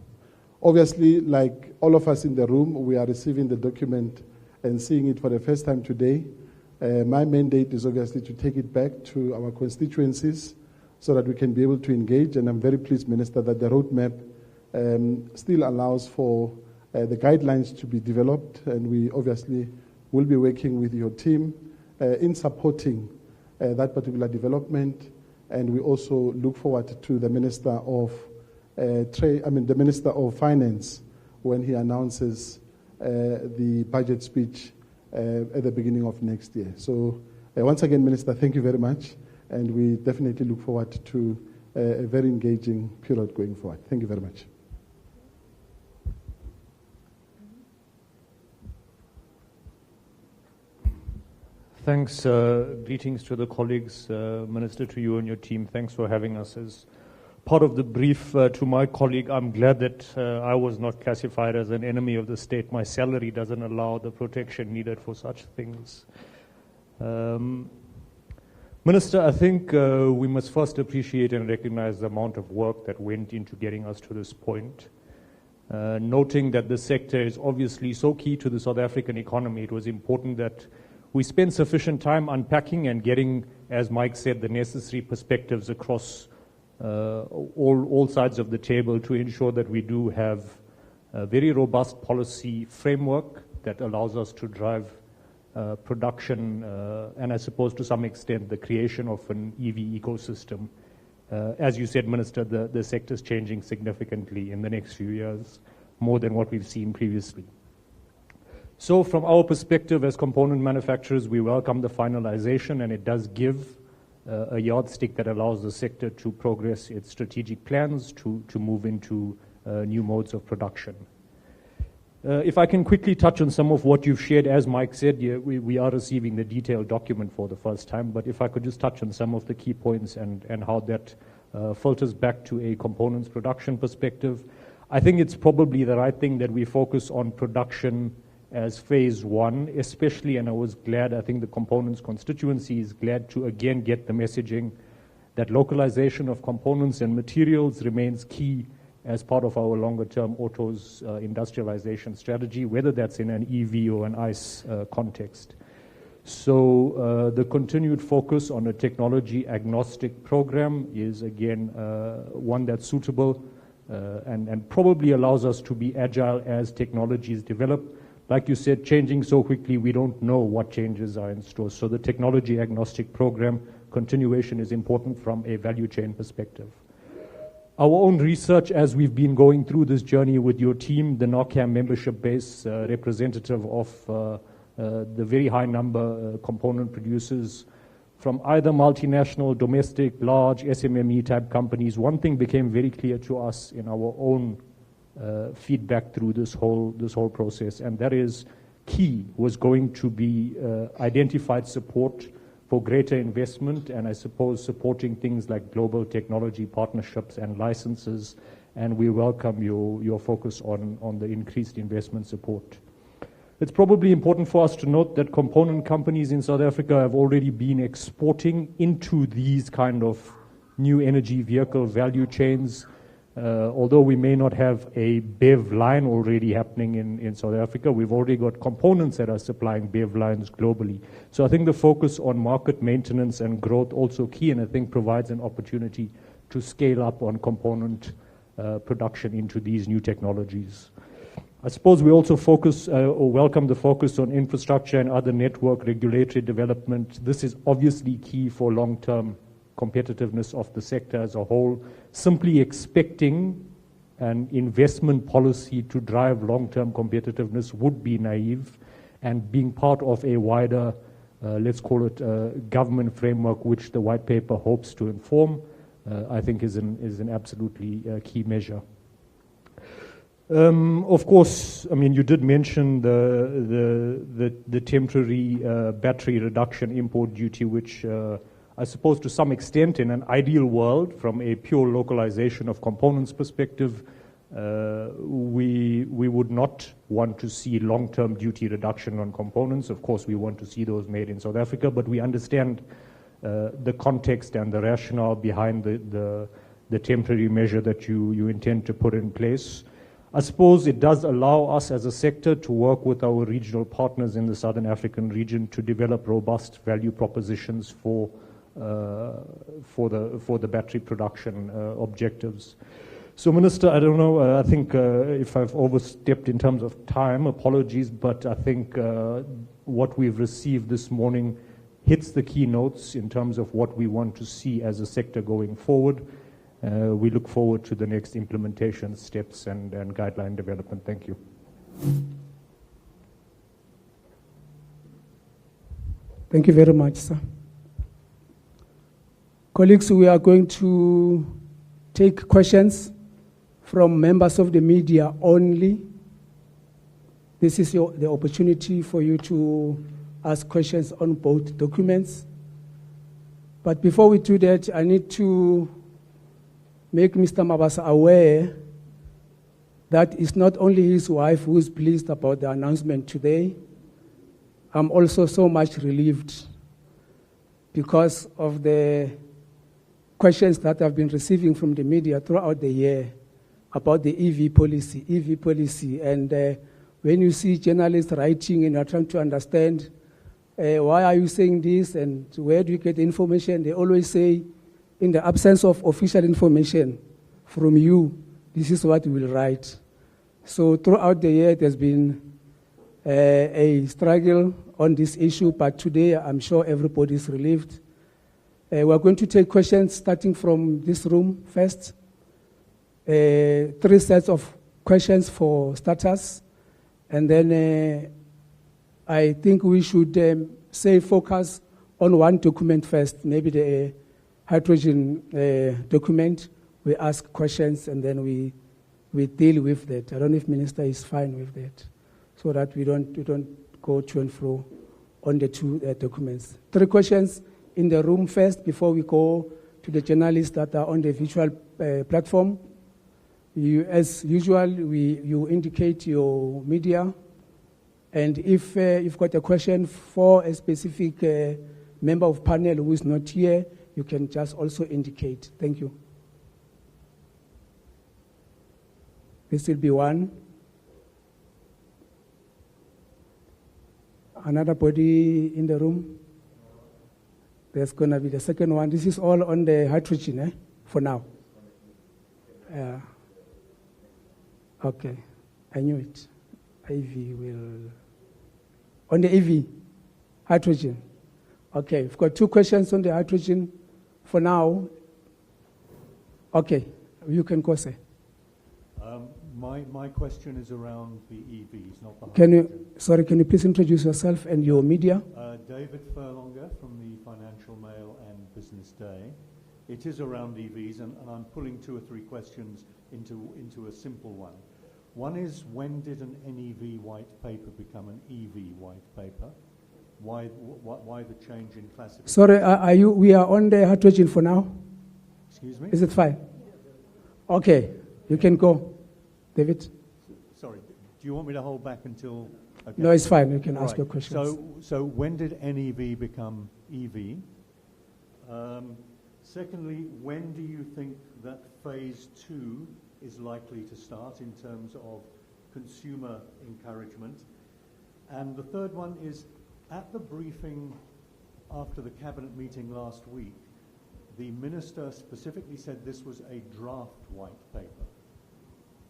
Obviously, like all of us in the room, we are receiving the document and seeing it for the first time today. My mandate is obviously to take it back to our constituencies so that we can be able to engage, and I'm very pleased, Minister, that the roadmap still allows for the guidelines to be developed, and we obviously will be working with your team in supporting that particular development, and we also look forward to the Minister of the Minister of Finance when he announces the budget speech at the beginning of next year. So once again, Minister, thank you very much, and we definitely look forward to a very engaging period going forward. Thank you very much. Thanks. Greetings to the colleagues, Minister, to you and your team. Thanks for having us. As part of the brief to my colleague, I'm glad that I was not classified as an enemy of the state. My salary doesn't allow the protection needed for such things. Minister, I think we must first appreciate and recognize the amount of work that went into getting us to this point. Noting that the sector is obviously so key to the South African economy, it was important that we spend sufficient time unpacking and getting, as Mike said, the necessary perspectives across all sides of the table to ensure that we do have a very robust policy framework that allows us to drive production and I suppose to some extent the creation of an EV ecosystem. As you said, Minister, the sector is changing significantly in the next few years, more than what we've seen previously. So from our perspective as component manufacturers, we welcome the finalization, and it does give a yardstick that allows the sector to progress its strategic plans to move into new modes of production. If I can quickly touch on some of what you've shared, as Mike said, we are receiving the detailed document for the first time, but if I could just touch on some of the key points and how that filters back to a components production perspective. I think it's probably the right thing that we focus on production as phase one, especially, and I think the components constituency is glad to again get the messaging that localization of components and materials remains key as part of our longer-term autos industrialization strategy, whether that's in an EV or an ICE context. So the continued focus on a technology-agnostic program is, again, one that's suitable and probably allows us to be agile as technologies develop. Like you said, changing so quickly, we don't know what changes are in store. So the technology-agnostic program continuation is important from a value chain perspective. Our own research, as we've been going through this journey with your team, the NOCAM membership base, representative of the very high number component producers from either multinational, domestic, large SMME type companies, one thing became very clear to us in our own feedback through this whole process, and that is key was going to be identified support for greater investment, and I suppose supporting things like global technology partnerships and licenses, and we welcome your focus on the increased investment support. It's probably important for us to note that component companies in South Africa have already been exporting into these kind of new energy vehicle value chains. Although we may not have a BEV line already happening in South Africa, we've already got components that are supplying BEV lines globally. So I think the focus on market maintenance and growth also key, and I think provides an opportunity to scale up on component production into these new technologies. I suppose we also focus or welcome the focus on infrastructure and other network regulatory development. This is obviously key for long-term competitiveness of the sector as a whole. Simply expecting an investment policy to drive long-term competitiveness would be naive, and being part of a wider, let's call it government framework, which the white paper hopes to inform, I think is an absolutely key measure. Of course, I mean, you did mention the temporary battery reduction import duty, which I suppose to some extent in an ideal world, from a pure localization of components perspective, we would not want to see long-term duty reduction on components. Of course, we want to see those made in South Africa, but we understand the context and the rationale behind the temporary measure that you intend to put in place. I suppose it does allow us as a sector to work with our regional partners in the Southern African region to develop robust value propositions for the battery production objectives. So, Minister, I don't know, I think if I've overstepped in terms of time, apologies, but I think what we've received this morning hits the key notes in terms of what we want to see as a sector going forward. We look forward to the next implementation steps and guideline development. Thank you. Thank you very much, sir. Colleagues, we are going to take questions from members of the media only. This is the opportunity for you to ask questions on both documents. But before we do that, I need to make Mr. Mabasa aware that it's not only his wife who is pleased about the announcement today. I'm also so much relieved because of the questions that I've been receiving from the media throughout the year about the EV policy. And when you see journalists writing and you're trying to understand why are you saying this and where do you get the information, they always say in the absence of official information from you, this is what we will write. So throughout the year, there's been a struggle on this issue, but today I'm sure everybody is relieved. We're going to take questions starting from this room first. 3 sets of questions for starters, and then I think we should say focus on one document first, maybe the hydrogen document. We ask questions and then we deal with that. I don't know if Minister is fine with that, so that we don't go to and fro on the 2 documents. 3 questions in the room first before we go to the journalists that are on the virtual platform. You, as usual, you indicate your media, and if you've got a question for a specific member of panel who is not here, you can just also indicate. Thank you. This will be one. Another body in the room? There's going to be the second one. This is all on the hydrogen, for now. Okay, I knew it. AV will... On the AV, hydrogen. Okay, we've got 2 questions on the hydrogen for now. Okay, you can go, sir. My question is around the EVs, not the hydrogen. Can you please introduce yourself and your media? David Furlonger from the Financial Mail and Business Day. It is around EVs, and I'm pulling 2 or 3 questions into a simple one. One is, when did an NEV white paper become an EV white paper? Why the change in classification? Sorry, we are on the hydrogen for now? Excuse me? Is it fine? Okay, you can go, David. Sorry, do you want me to hold back until... Okay. No, it's fine, you can ask your questions. So when did NEV become EV? Secondly, when do you think that phase 2 is likely to start in terms of consumer encouragement? And the third one is, at the briefing after the cabinet meeting last week, the minister specifically said this was a draft white paper.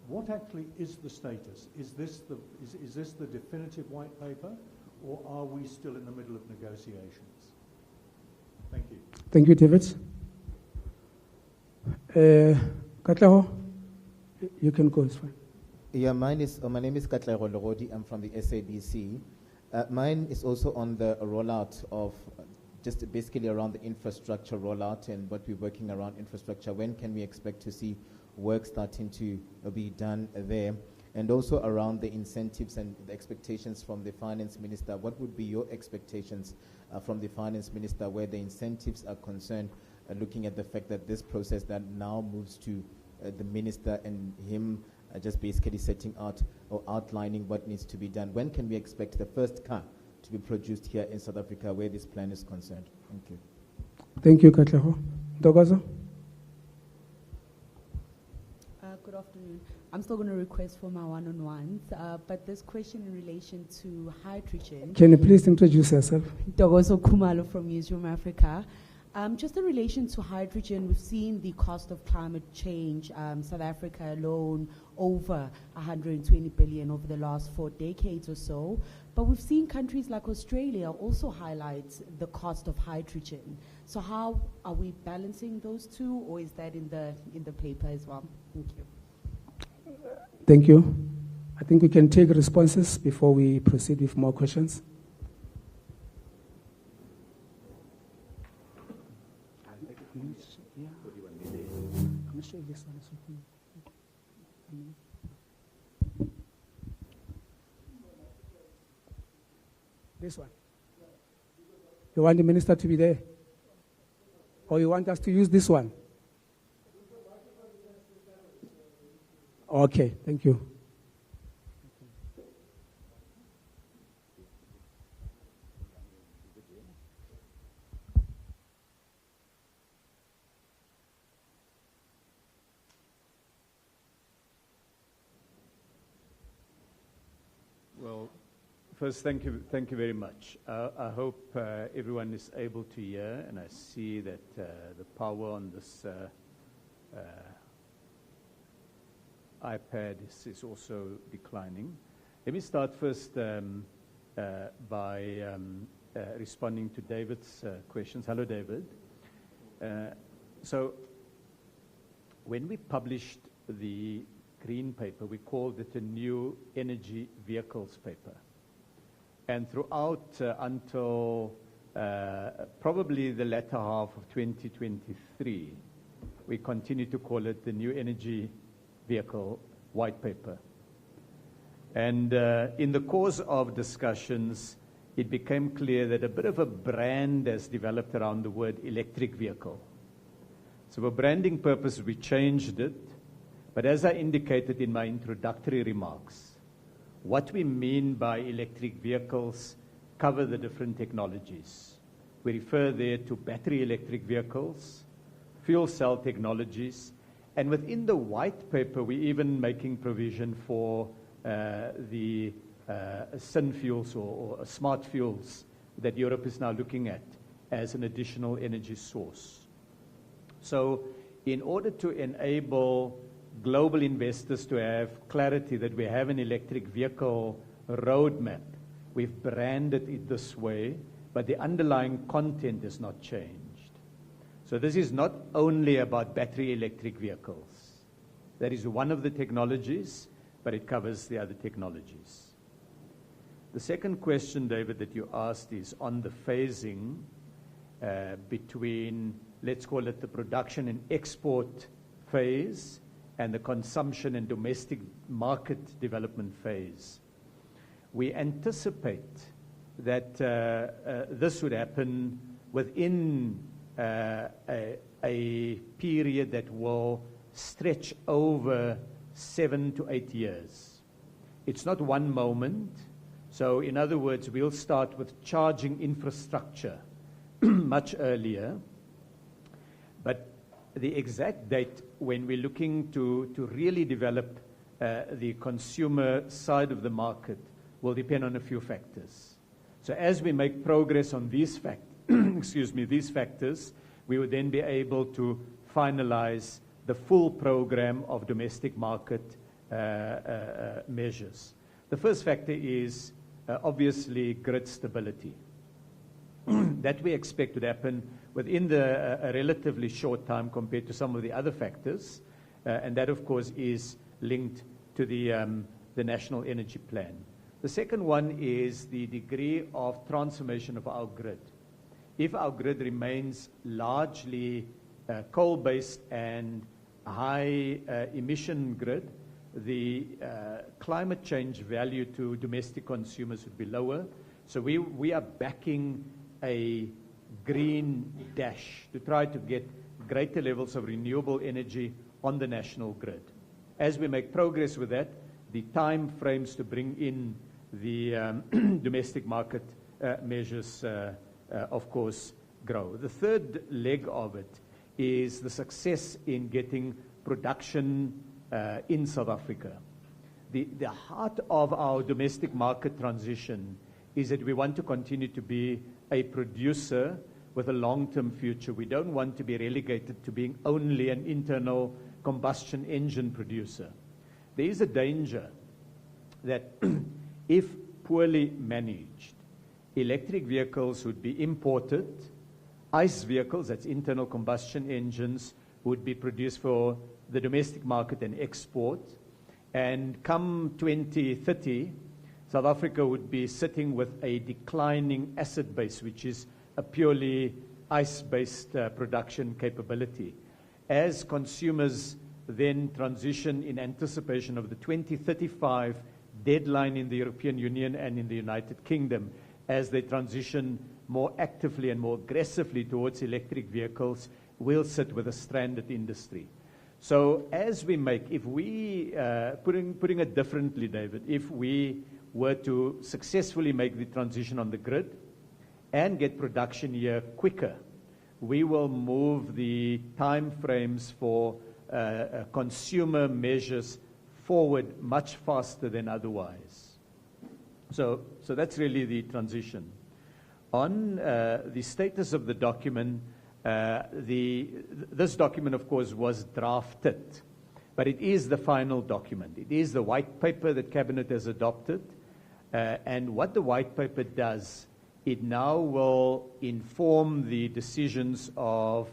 What actually is the status? Is this the definitive white paper, or are we still in the middle of negotiations? Thank you. Thank you, David. Katlaho, you can go. It's fine. Yeah, my name is Katlaho Lorodi. I'm from the SABC. Mine is also on the rollout of just basically around the infrastructure rollout and what we're working around infrastructure. When can we expect to see work starting to be done there? And also around the incentives and the expectations from the finance minister. What would be your expectations from the finance minister where the incentives are concerned, looking at the fact that this process that now moves to the minister and him just basically setting out or outlining what needs to be done? When can we expect the first car to be produced here in South Africa where this plan is concerned? Thank you. Thank you, Katlaho. Dogazo? Good afternoon. I'm still going to request for my one-on-ones, but this question in relation to hydrogen. Can you please introduce yourself? Dogozo Kumalo from Newsroom Africa. Just in relation to hydrogen, we've seen the cost of climate change, South Africa alone, over 120 billion over the last 4 decades or so. But we've seen countries like Australia also highlight the cost of hydrogen. So how are we balancing those two, or is that in the paper as well? Thank you. Thank you. I think we can take responses before we proceed with more questions. I'm not sure if this one is open. This one. You want the minister to be there? Or you want us to use this one? Okay, thank you. Well, First, thank you very much. I hope everyone is able to hear, and I see that the power on this iPad is also declining. Let me start first by responding to David's questions. Hello, David. So, when we published the green paper, we called it a new energy vehicles paper. And throughout until probably the latter half of 2023, we continue to call it the new energy vehicle white paper. And in the course of discussions, it became clear that a bit of a brand has developed around the word electric vehicle. So for branding purposes, we changed it. But as I indicated in my introductory remarks, what we mean by electric vehicles cover the different technologies. We refer there to battery electric vehicles, fuel cell technologies, and within the white paper, we're even making provision for the syn fuels or smart fuels that Europe is now looking at as an additional energy source. So in order to enable global investors to have clarity that we have an electric vehicle roadmap, we've branded it this way, but the underlying content has not changed. So this is not only about battery electric vehicles. That is one of the technologies, but it covers the other technologies. The second question, David, that you asked is on the phasing between, let's call it the production and export phase and the consumption and domestic market development phase. We anticipate that this would happen within a period that will stretch over 7 to 8 years. It's not one moment. So in other words, we'll start with charging infrastructure much earlier. But the exact date when we're looking to really develop the consumer side of the market will depend on a few factors. So as we make progress on these these factors, we would then be able to finalize the full program of domestic market measures. The first factor is obviously grid stability. That we expect to happen within a relatively short time compared to some of the other factors, and that of course is linked to the National Energy Plan. The second one is the degree of transformation of our grid. If our grid remains largely coal-based and high emission grid, the climate change value to domestic consumers would be lower. So we are backing a green dash to try to get greater levels of renewable energy on the national grid. As we make progress with that, the time frames to bring in the domestic market measures, of course, grow. The third leg of it is the success in getting production in South Africa. The heart of our domestic market transition is that we want to continue to be a producer with a long-term future. We don't want to be relegated to being only an internal combustion engine producer. There is a danger that if poorly managed, electric vehicles would be imported, ICE vehicles, that's internal combustion engines, would be produced for the domestic market and export, and come 2030, South Africa would be sitting with a declining asset base, which is a purely ICE-based production capability. As consumers then transition in anticipation of the 2035 deadline in the European Union and in the United Kingdom, as they transition more actively and more aggressively towards electric vehicles, we'll sit with a stranded industry. So as we make, if we, putting it differently, David, if we were to successfully make the transition on the grid and get production here quicker, we will move the time frames for consumer measures forward much faster than otherwise. So that's really the transition. On the status of the document, this document, of course, was drafted, but it is the final document. It is the white paper that Cabinet has adopted, and what the white paper does, it now will inform the decisions of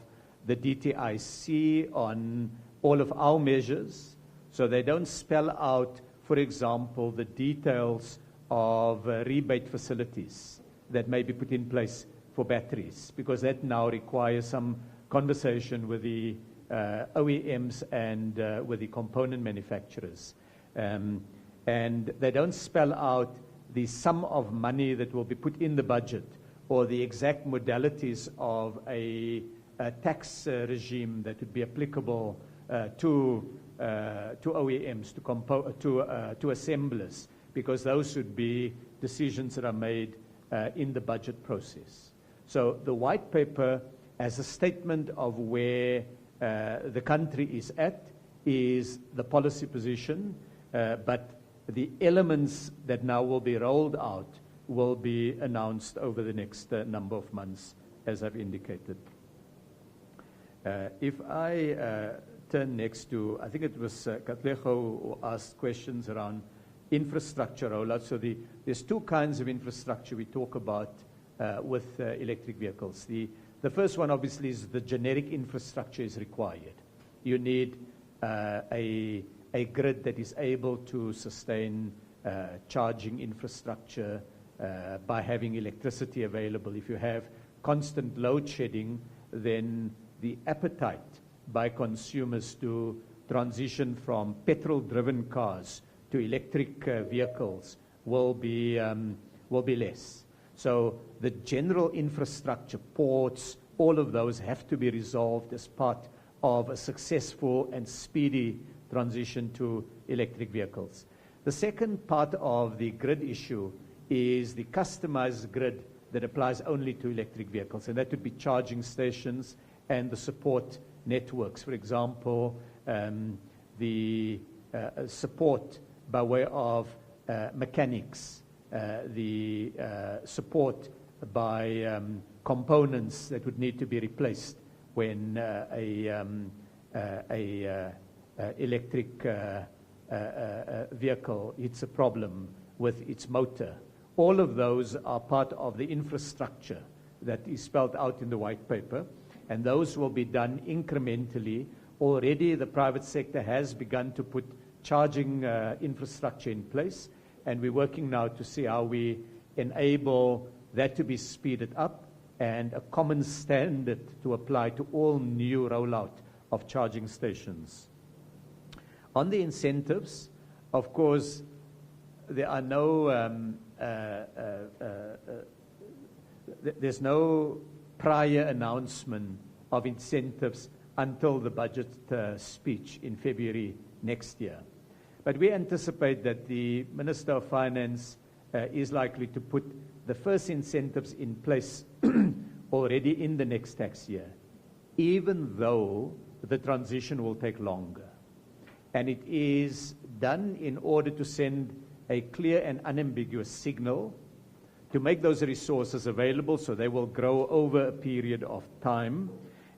the DTIC on all of our measures, so they don't spell out, for example, the details of rebate facilities that may be put in place for batteries, because that now requires some conversation with the OEMs and with the component manufacturers. And they don't spell out the sum of money that will be put in the budget or the exact modalities of a tax regime that would be applicable to OEMs, to assemblers, because those should be decisions that are made in the budget process. So the white paper, as a statement of where the country is at, is the policy position, but the elements that now will be rolled out will be announced over the next number of months, as I've indicated. If I turn next to, I think it was Katlego who asked questions around infrastructure rollout. So there's two kinds of infrastructure we talk about with electric vehicles. The first one, obviously, is the generic infrastructure is required. You need a grid that is able to sustain charging infrastructure by having electricity available. If you have constant load shedding, then the appetite by consumers to transition from petrol-driven cars to electric vehicles will be less. So the general infrastructure, ports, all of those have to be resolved as part of a successful and speedy transition to electric vehicles. The second part of the grid issue is the customized grid that applies only to electric vehicles, and that would be charging stations and the support networks. For example, the support by way of mechanics, the support by components that would need to be replaced when a electric vehicle hits a problem with its motor. All of those are part of the infrastructure that is spelled out in the white paper, and those will be done incrementally. Already the private sector has begun to put charging infrastructure in place, and we're working now to see how we enable that to be speeded up and a common standard to apply to all new rollout of charging stations. On the incentives, of course, there are there's no prior announcement of incentives until the budget speech in February next year. But we anticipate that the Minister of Finance is likely to put the first incentives in place already in the next tax year, even though the transition will take longer. And it is done in order to send a clear and unambiguous signal to make those resources available so they will grow over a period of time.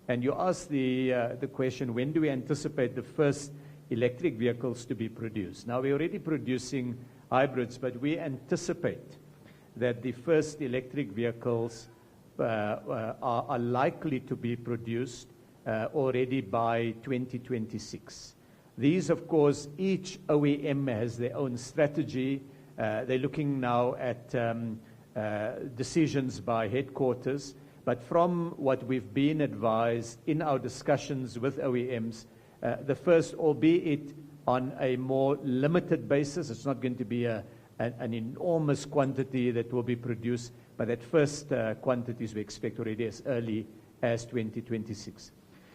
And you asked the question, when do we anticipate the first electric vehicles to be produced? Now, we're already producing hybrids, but we anticipate that the first electric vehicles are likely to be produced already by 2026. These, of course, each OEM has their own strategy. They're looking now at decisions by headquarters. But from what we've been advised in our discussions with OEMs, the first, albeit on a more limited basis, it's not going to be an enormous quantity that will be produced, but at first quantities we expect already as early as 2026.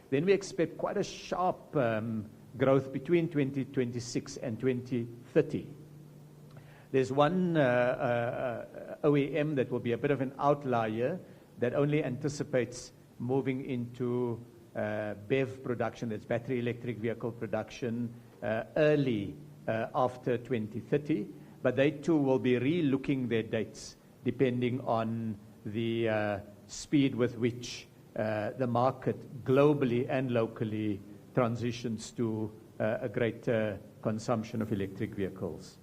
Then we expect quite a sharp growth between 2026 and 2030. There's one OEM that will be a bit of an outlier that only anticipates moving into BEV production, that's battery electric vehicle production, early after 2030. but they too will be re-looking their dates depending on the speed with which the market globally and locally transitions to a greater consumption of electric vehicles.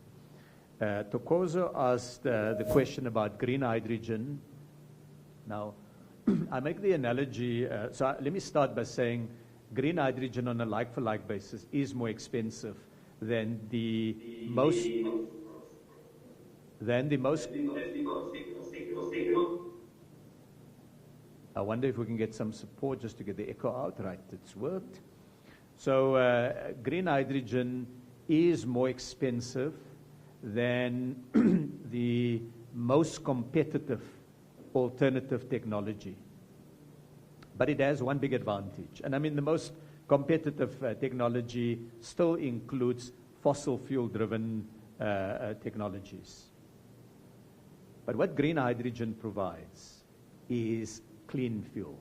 Tokozo asked the question about green hydrogen. Now, I make the analogy, so let me start by saying green hydrogen on a like-for-like basis is more expensive than the most. I wonder if we can get some support just to get the echo out. Right, it's worked. So green hydrogen is more expensive than the most competitive alternative technology. But it has one big advantage. And I mean, the most competitive technology still includes fossil fuel-driven technologies. But what green hydrogen provides is clean fuel.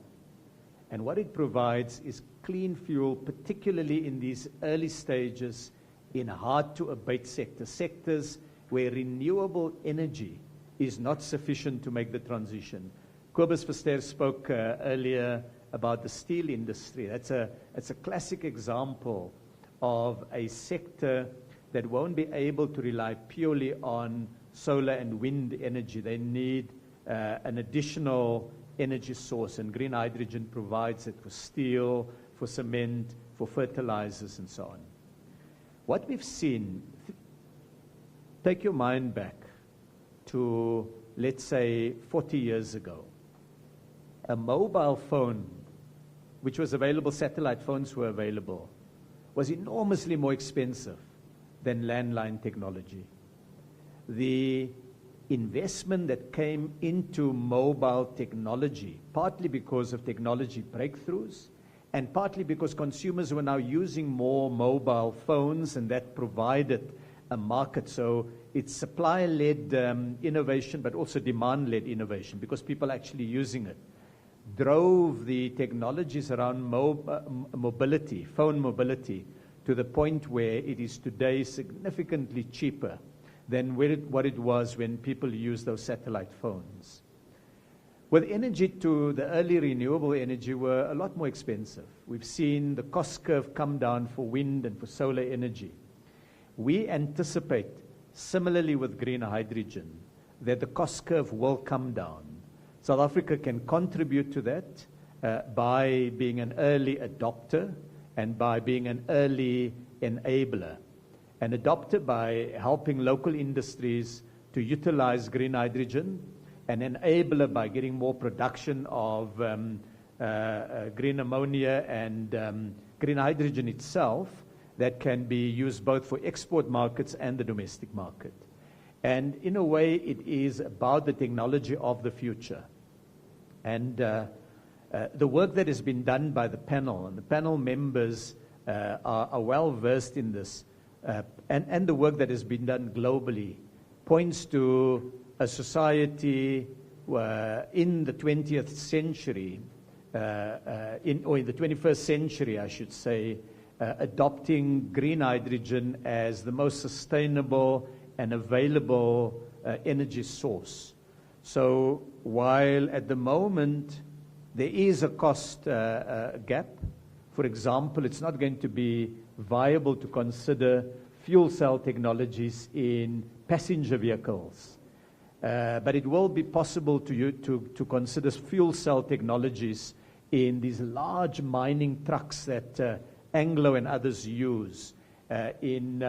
And what it provides is clean fuel, particularly in these early stages in hard-to-abate sectors where renewable energy is not sufficient to make the transition. Kobus Verster spoke earlier about the steel industry. It's a classic example of a sector that won't be able to rely purely on solar and wind energy. They need an additional energy source, and green hydrogen provides it for steel, for cement, for fertilizers, and so on. What we've seen, take your mind back to, let's say, 40 years ago. A mobile phone, which was available, satellite phones were available, was enormously more expensive than landline technology. The investment that came into mobile technology, partly because of technology breakthroughs, and partly because consumers were now using more mobile phones, and that provided a market. So it's supply-led innovation, but also demand-led innovation, because people are actually using it, drove the technologies around mobility, phone mobility, to the point where it is today significantly cheaper than what it was when people used those satellite phones. With energy to the early renewable energy were a lot more expensive. We've seen the cost curve come down for wind and for solar energy. We anticipate, similarly with green hydrogen, that the cost curve will come down. South Africa can contribute to that by being an early adopter and by being an early enabler. An adopter by helping local industries to utilize green hydrogen, an enabler by getting more production of green ammonia and green hydrogen itself that can be used both for export markets and the domestic market. And in a way, it is about the technology of the future. And the work that has been done by the panel, and the panel members are well versed in this, and the work that has been done globally, points to a society in the 20th century, or in the 21st century, I should say, adopting green hydrogen as the most sustainable and available energy source. So while at the moment there is a cost gap, for example, it's not going to be viable to consider fuel cell technologies in passenger vehicles. But it will be possible to consider fuel cell technologies in these large mining trucks that Anglo and others use, in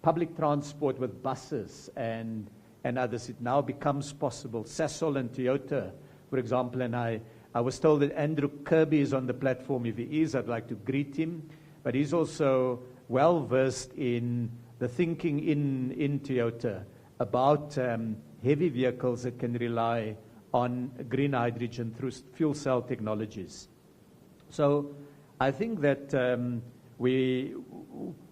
public transport with buses and others. It now becomes possible. Sasol and Toyota, for example, and I was told that Andrew Kirby is on the platform. If he is, I'd like to greet him. But he's also well versed in the thinking in Toyota about heavy vehicles that can rely on green hydrogen through fuel cell technologies. So I think that we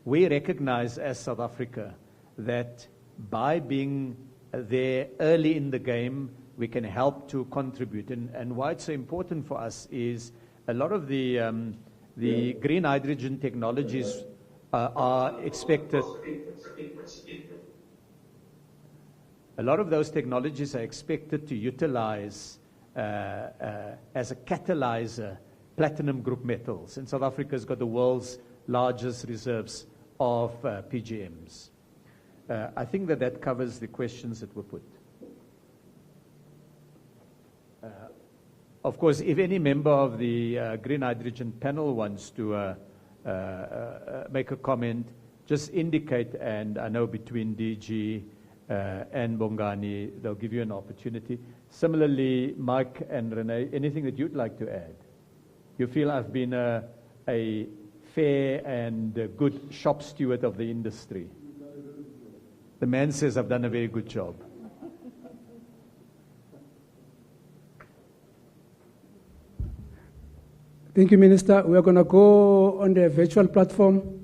recognize as South Africa that by being there early in the game, we can help to contribute. And why it's so important for us is a lot of the green hydrogen technologies are expected. A lot of those technologies are expected to utilize as a catalyzer platinum group metals. And South Africa's got the world's largest reserves of PGMs. I think that covers the questions that were put. Of course, if any member of the green hydrogen panel wants to make a comment, just indicate, and I know between DG and Bongani, they'll give you an opportunity. Similarly, Mike and Renee, anything that you'd like to add? You feel I've been a fair and good shop steward of the industry? The man says I've done a very good job. Thank you, Minister. We are going to go on the virtual platform.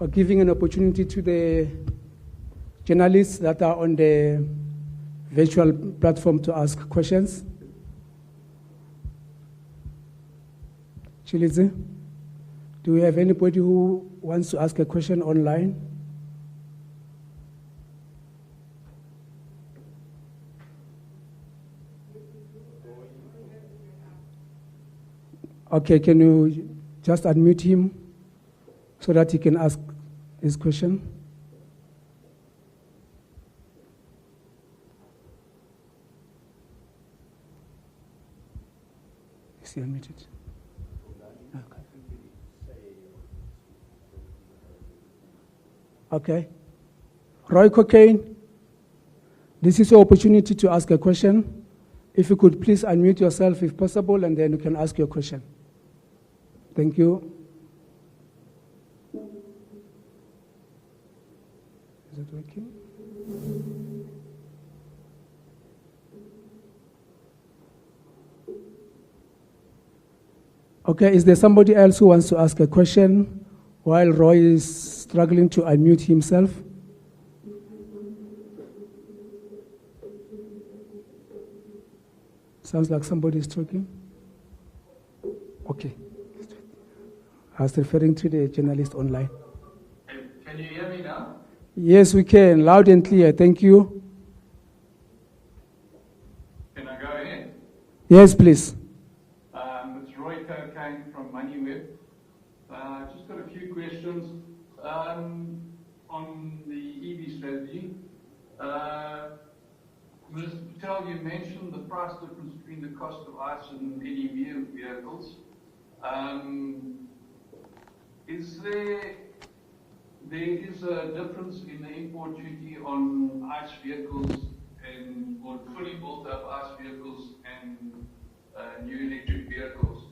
We're giving an opportunity to the journalists that are on the virtual platform to ask questions. Chilize, do we have anybody who wants to ask a question online? Okay, can you just unmute him so that he can ask his question? Is he unmuted? Okay. Roy Cocaine, this is your opportunity to ask a question. If you could please unmute yourself if possible, and then you can ask your question. Thank you. Is it working? Okay, is there somebody else who wants to ask a question while Roy is struggling to unmute himself? Sounds like somebody is talking. Okay. I was referring to the journalist online. Can you hear me now? Yes, we can. Loud and clear. Thank you. Can I go ahead? Yes, please. It's Roy Cocaine from MoneyWeb. Just got a few questions on the EV strategy. Mr. Patel, you mentioned the price difference between the cost of ICE and NEV vehicles. There is a difference in the import duty on ICE vehicles or fully built up ICE vehicles and new electric vehicles.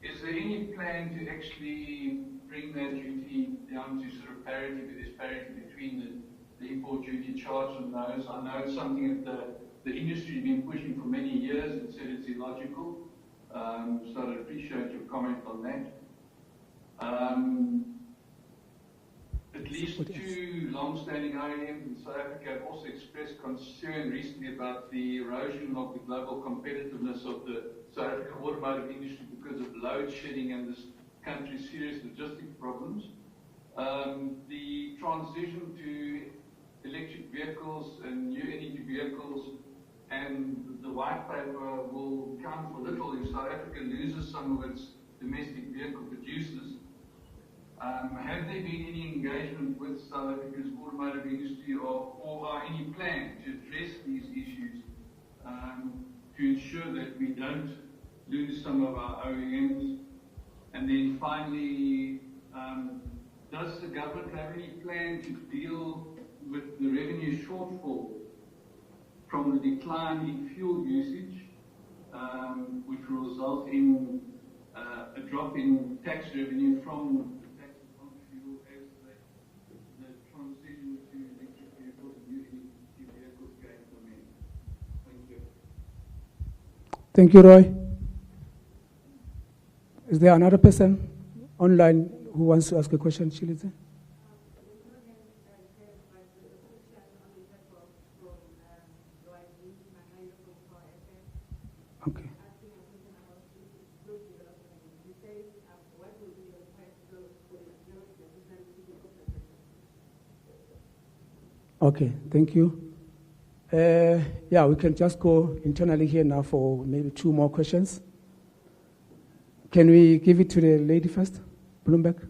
Is there any plan to actually bring that duty down to sort of parity, if there's parity between the import duty charge and those? I know it's something that the industry has been pushing for many years and said it's illogical. So I'd appreciate your comment on that. At least two long-standing OEMs in South Africa have also expressed concern recently about the erosion of the global competitiveness of the South African automotive industry because of load shedding and this country's serious logistic problems. The transition to electric vehicles and new energy vehicles and the white paper will count for little if South Africa loses some of its domestic vehicle producers. Have there been any engagement with South Africa's automotive industry or are any plans to address these issues to ensure that we don't lose some of our OEMs? And then finally, does the government have any plan to deal with the revenue shortfall from the decline in fuel usage, which will result in a drop in tax revenue from Thank you, Roy. Is there another person online who wants to ask a question, Chilize? Okay. Okay, thank you. Yeah, we can just go internally here now for maybe 2 more questions. Can we give it to the lady first, Bloomberg?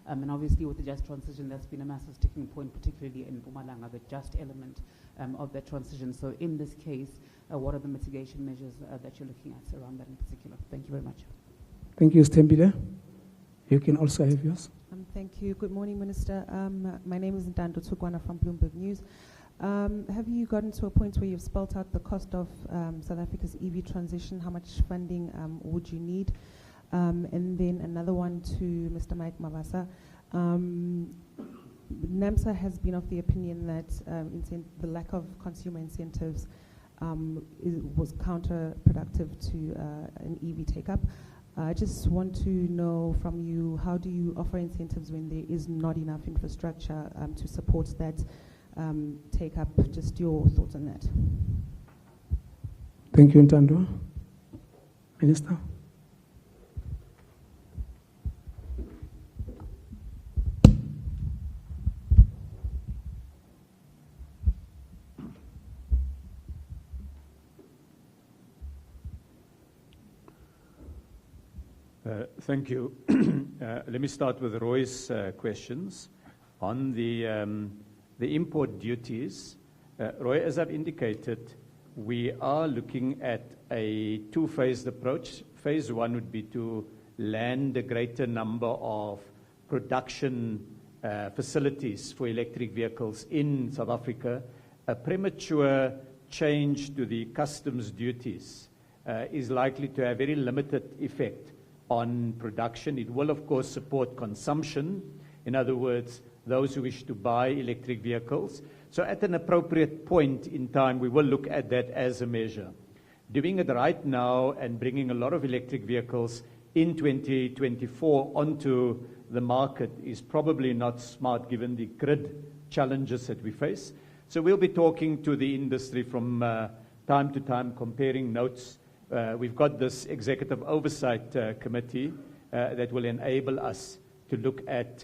And obviously with the just transition, that's been a massive sticking point, particularly in Mpumalanga, the just element of that transition. So in this case, what are the mitigation measures that you're looking at around that in particular? Thank you very much. Thank you, Stembile. You can also have yours. Thank you. Good morning, Minister. My name is Ntando Tsukwana from Bloomberg News. Have you gotten to a point where you've spelt out the cost of South Africa's EV transition? How much funding would you need? And then another one to Mr. Mike Mabasa. NAMSA has been of the opinion that the lack of consumer incentives was counterproductive to an EV take-up. I just want to know from you, how do you offer incentives when there is not enough infrastructure to support that take-up? Just your thoughts on that. Thank you, Ntando. Minister? Thank you. Let me start with Roy's questions. On the import duties, Roy, as I've indicated, we are looking at a 2-phased approach. Phase 1 would be to land a greater number of production facilities for electric vehicles in South Africa. A premature change to the customs duties is likely to have very limited effect on production. It will, of course, support consumption. In other words, those who wish to buy electric vehicles. So at an appropriate point in time, we will look at that as a measure. Doing it right now and bringing a lot of electric vehicles in 2024 onto the market is probably not smart given the grid challenges that we face. So we'll be talking to the industry from time to time, comparing notes. We've got this executive oversight committee that will enable us to look at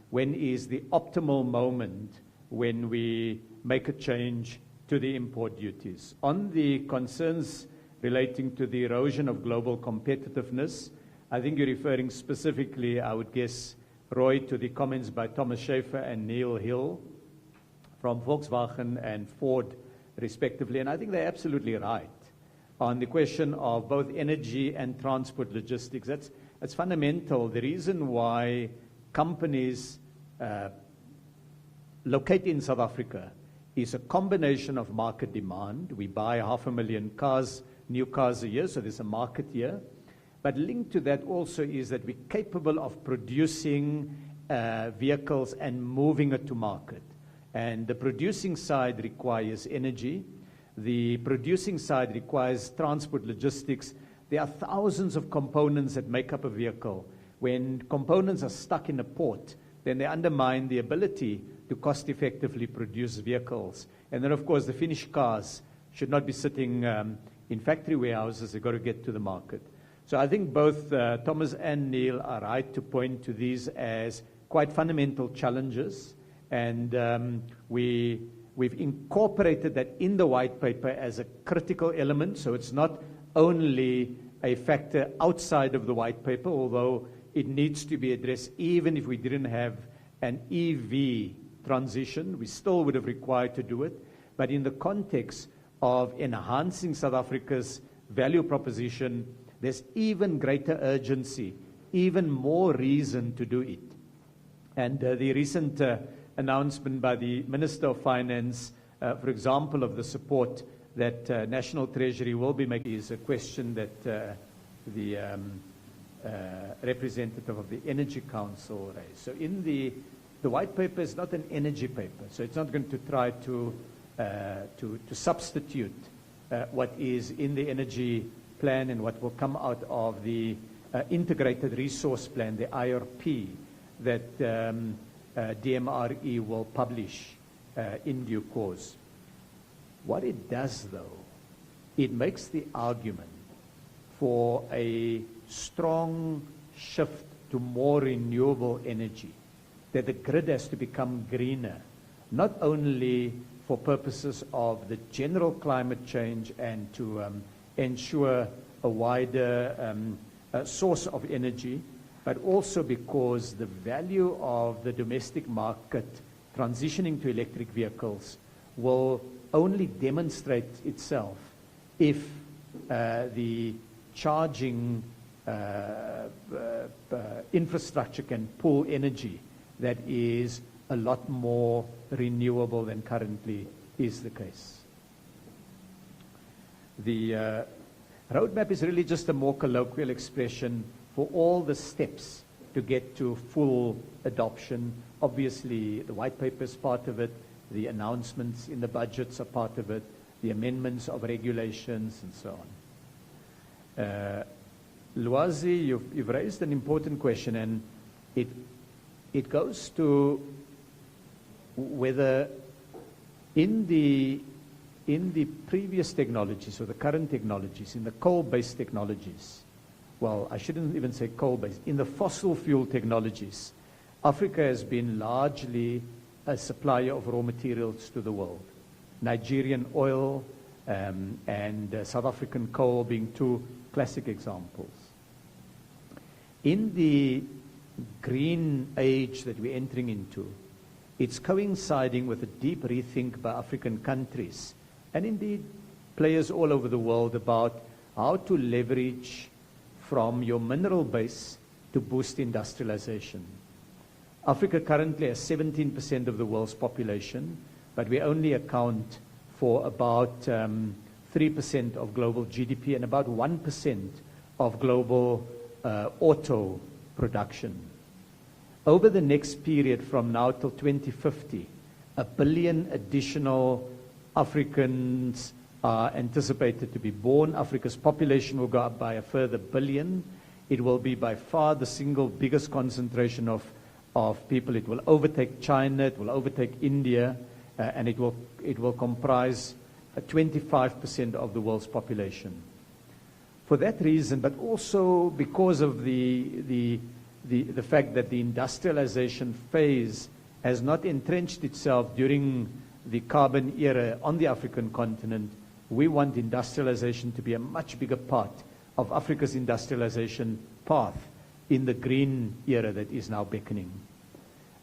when is the optimal moment when we make a change to the import duties. On the concerns relating to the erosion of global competitiveness, I think you're referring specifically, I would guess, Roy, to the comments by Thomas Schaefer and Neil Hill from Volkswagen and Ford, respectively. And I think they're absolutely right on the question of both energy and transport logistics. That's fundamental. The reason why companies locate in South Africa is a combination of market demand. We buy 500,000 cars, new cars a year, so there's a market here. But linked to that also is that we're capable of producing vehicles and moving it to market. And the producing side requires energy. The producing side requires transport logistics. There are thousands of components that make up a vehicle. When components are stuck in a port, then they undermine the ability to cost-effectively produce vehicles. And then, of course, the finished cars should not be sitting in factory warehouses. They've got to get to the market. So I think both Thomas and Neil are right to point to these as quite fundamental challenges. And we've incorporated that in the white paper as a critical element. So it's not only a factor outside of the white paper, although it needs to be addressed. Even if we didn't have an EV transition, we still would have required to do it. But in the context of enhancing South Africa's value proposition, there's even greater urgency, even more reason to do it. And the recent announcement by the Minister of Finance, for example, of the support that National Treasury will be making is a question that the representative of the Energy Council raised. So in the white paper is not an energy paper, so it's not going to try to substitute what is in the energy plan and what will come out of the integrated resource plan, the IRP, that DMRE will publish in due course. What it does, though, it makes the argument for a strong shift to more renewable energy, that the grid has to become greener, not only for purposes of the general climate change and to ensure a wider source of energy, but also because the value of the domestic market transitioning to electric vehicles will only demonstrate itself if the charging infrastructure can pull energy that is a lot more renewable than currently is the case. The roadmap is really just a more colloquial expression for all the steps to get to full adoption. Obviously, the white paper is part of it, the announcements in the budgets are part of it, the amendments of regulations, and so on. Lwazi, you've raised an important question, and it goes to whether in the previous technologies or the current technologies, in the coal-based technologies, well, I shouldn't even say coal-based, in the fossil fuel technologies, Africa has been largely a supplier of raw materials to the world. Nigerian oil and South African coal being two classic examples. In the green age that we're entering into, it's coinciding with a deep rethink by African countries, and indeed players all over the world, about how to leverage from your mineral base to boost industrialization. Africa currently has 17% of the world's population, but we only account for about 3% of global GDP and about 1% of global auto production. Over the next period from now till 2050, 1 billion additional Africans are anticipated to be born. Africa's population will go up by a further 1 billion. It will be by far the single biggest concentration of people. It will overtake China, it will overtake India, and it will comprise 25% of the world's population. For that reason, but also because of the fact that the industrialization phase has not entrenched itself during the carbon era on the African continent, we want industrialization to be a much bigger part of Africa's industrialization path in the green era that is now beckoning.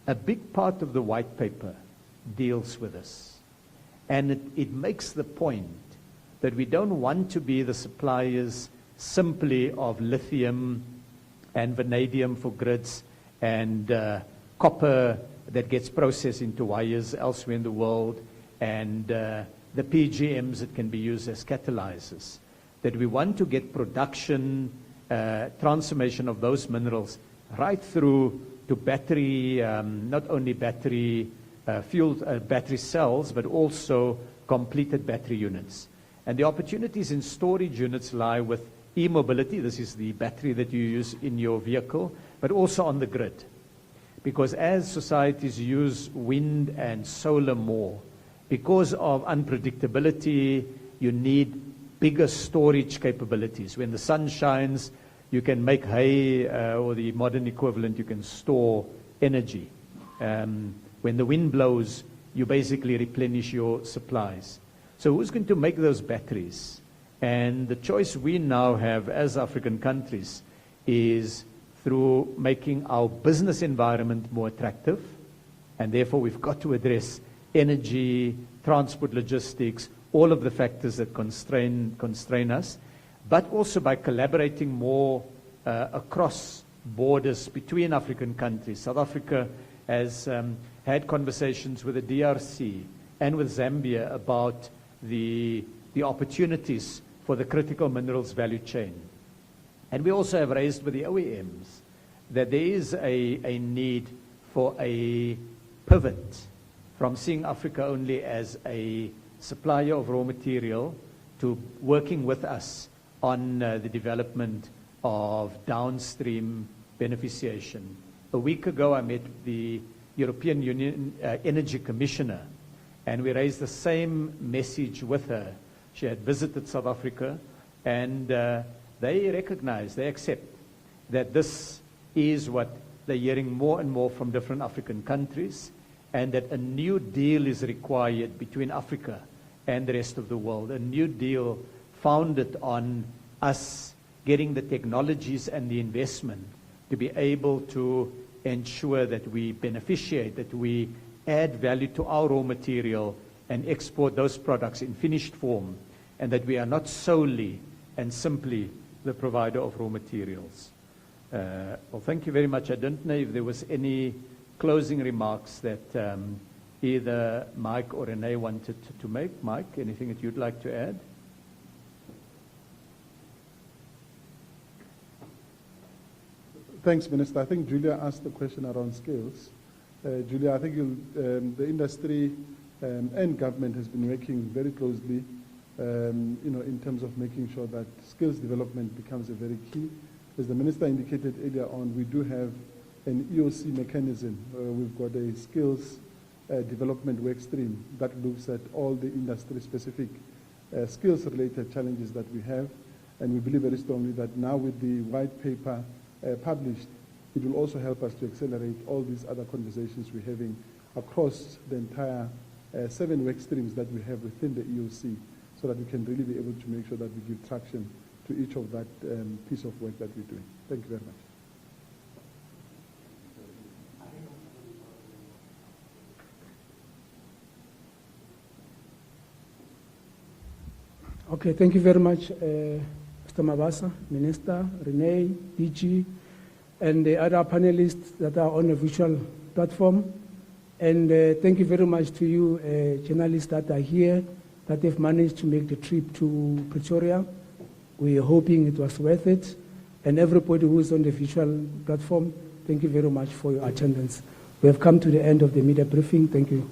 A big part of the white paper deals with this. And it makes the point that we don't want to be the suppliers simply of lithium and vanadium for grids and copper that gets processed into wires elsewhere in the world, and the PGMs that can be used as catalyzers. That we want to get production, transformation of those minerals right through to battery, not only battery battery cells, but also completed battery units. And the opportunities in storage units lie with e-mobility. This is the battery that you use in your vehicle, but also on the grid. Because as societies use wind and solar more, because of unpredictability, you need bigger storage capabilities. When the sun shines, you can make hay, or the modern equivalent, you can store energy. When the wind blows, you basically replenish your supplies. So who's going to make those batteries? And the choice we now have as African countries is through making our business environment more attractive, and therefore we've got to address energy, transport, logistics, all of the factors that constrain us, but also by collaborating more across borders between African countries. South Africa has had conversations with the DRC and with Zambia about the opportunities for the critical minerals value chain. And we also have raised with the OEMs that there is a need for a pivot from seeing Africa only as a supplier of raw material to working with us on the development of downstream beneficiation. A week ago, I met the European Union Energy Commissioner, and we raised the same message with her. She had visited South Africa, and they recognize, they accept that this is what they're hearing more and more from different African countries, and that a new deal is required between Africa and the rest of the world, a new deal founded on us getting the technologies and the investment to be able to ensure that we beneficiate, that we add value to our raw material and export those products in finished form, and that we are not solely and simply the provider of raw materials. Well, thank you very much. I don't know if there was any closing remarks that either Mike or Renee wanted to make. Mike, anything that you'd like to add? Thanks, Minister. I think Julia asked the question around skills. Julia, I think the industry and government has been working very closely, in terms of making sure that skills development becomes a very key. As the Minister indicated earlier on, we do have an EOC mechanism. We've got a skills development work stream that looks at all the industry-specific skills-related challenges that we have, and we believe very strongly that now with the white paper published, it will also help us to accelerate all these other conversations we're having across the entire 7 work streams that we have within the EOC, so that we can really be able to make sure that we give traction to each of that piece of work that we're doing. Thank you very much. Okay, thank you very much, Mr. Mabasa, Minister, Renee, DG, and the other panelists that are on the virtual platform. And thank you very much to you, journalists that are here, that have managed to make the trip to Pretoria. We are hoping it was worth it. And everybody who is on the virtual platform, thank you very much for your attendance. We have come to the end of the media briefing. Thank you.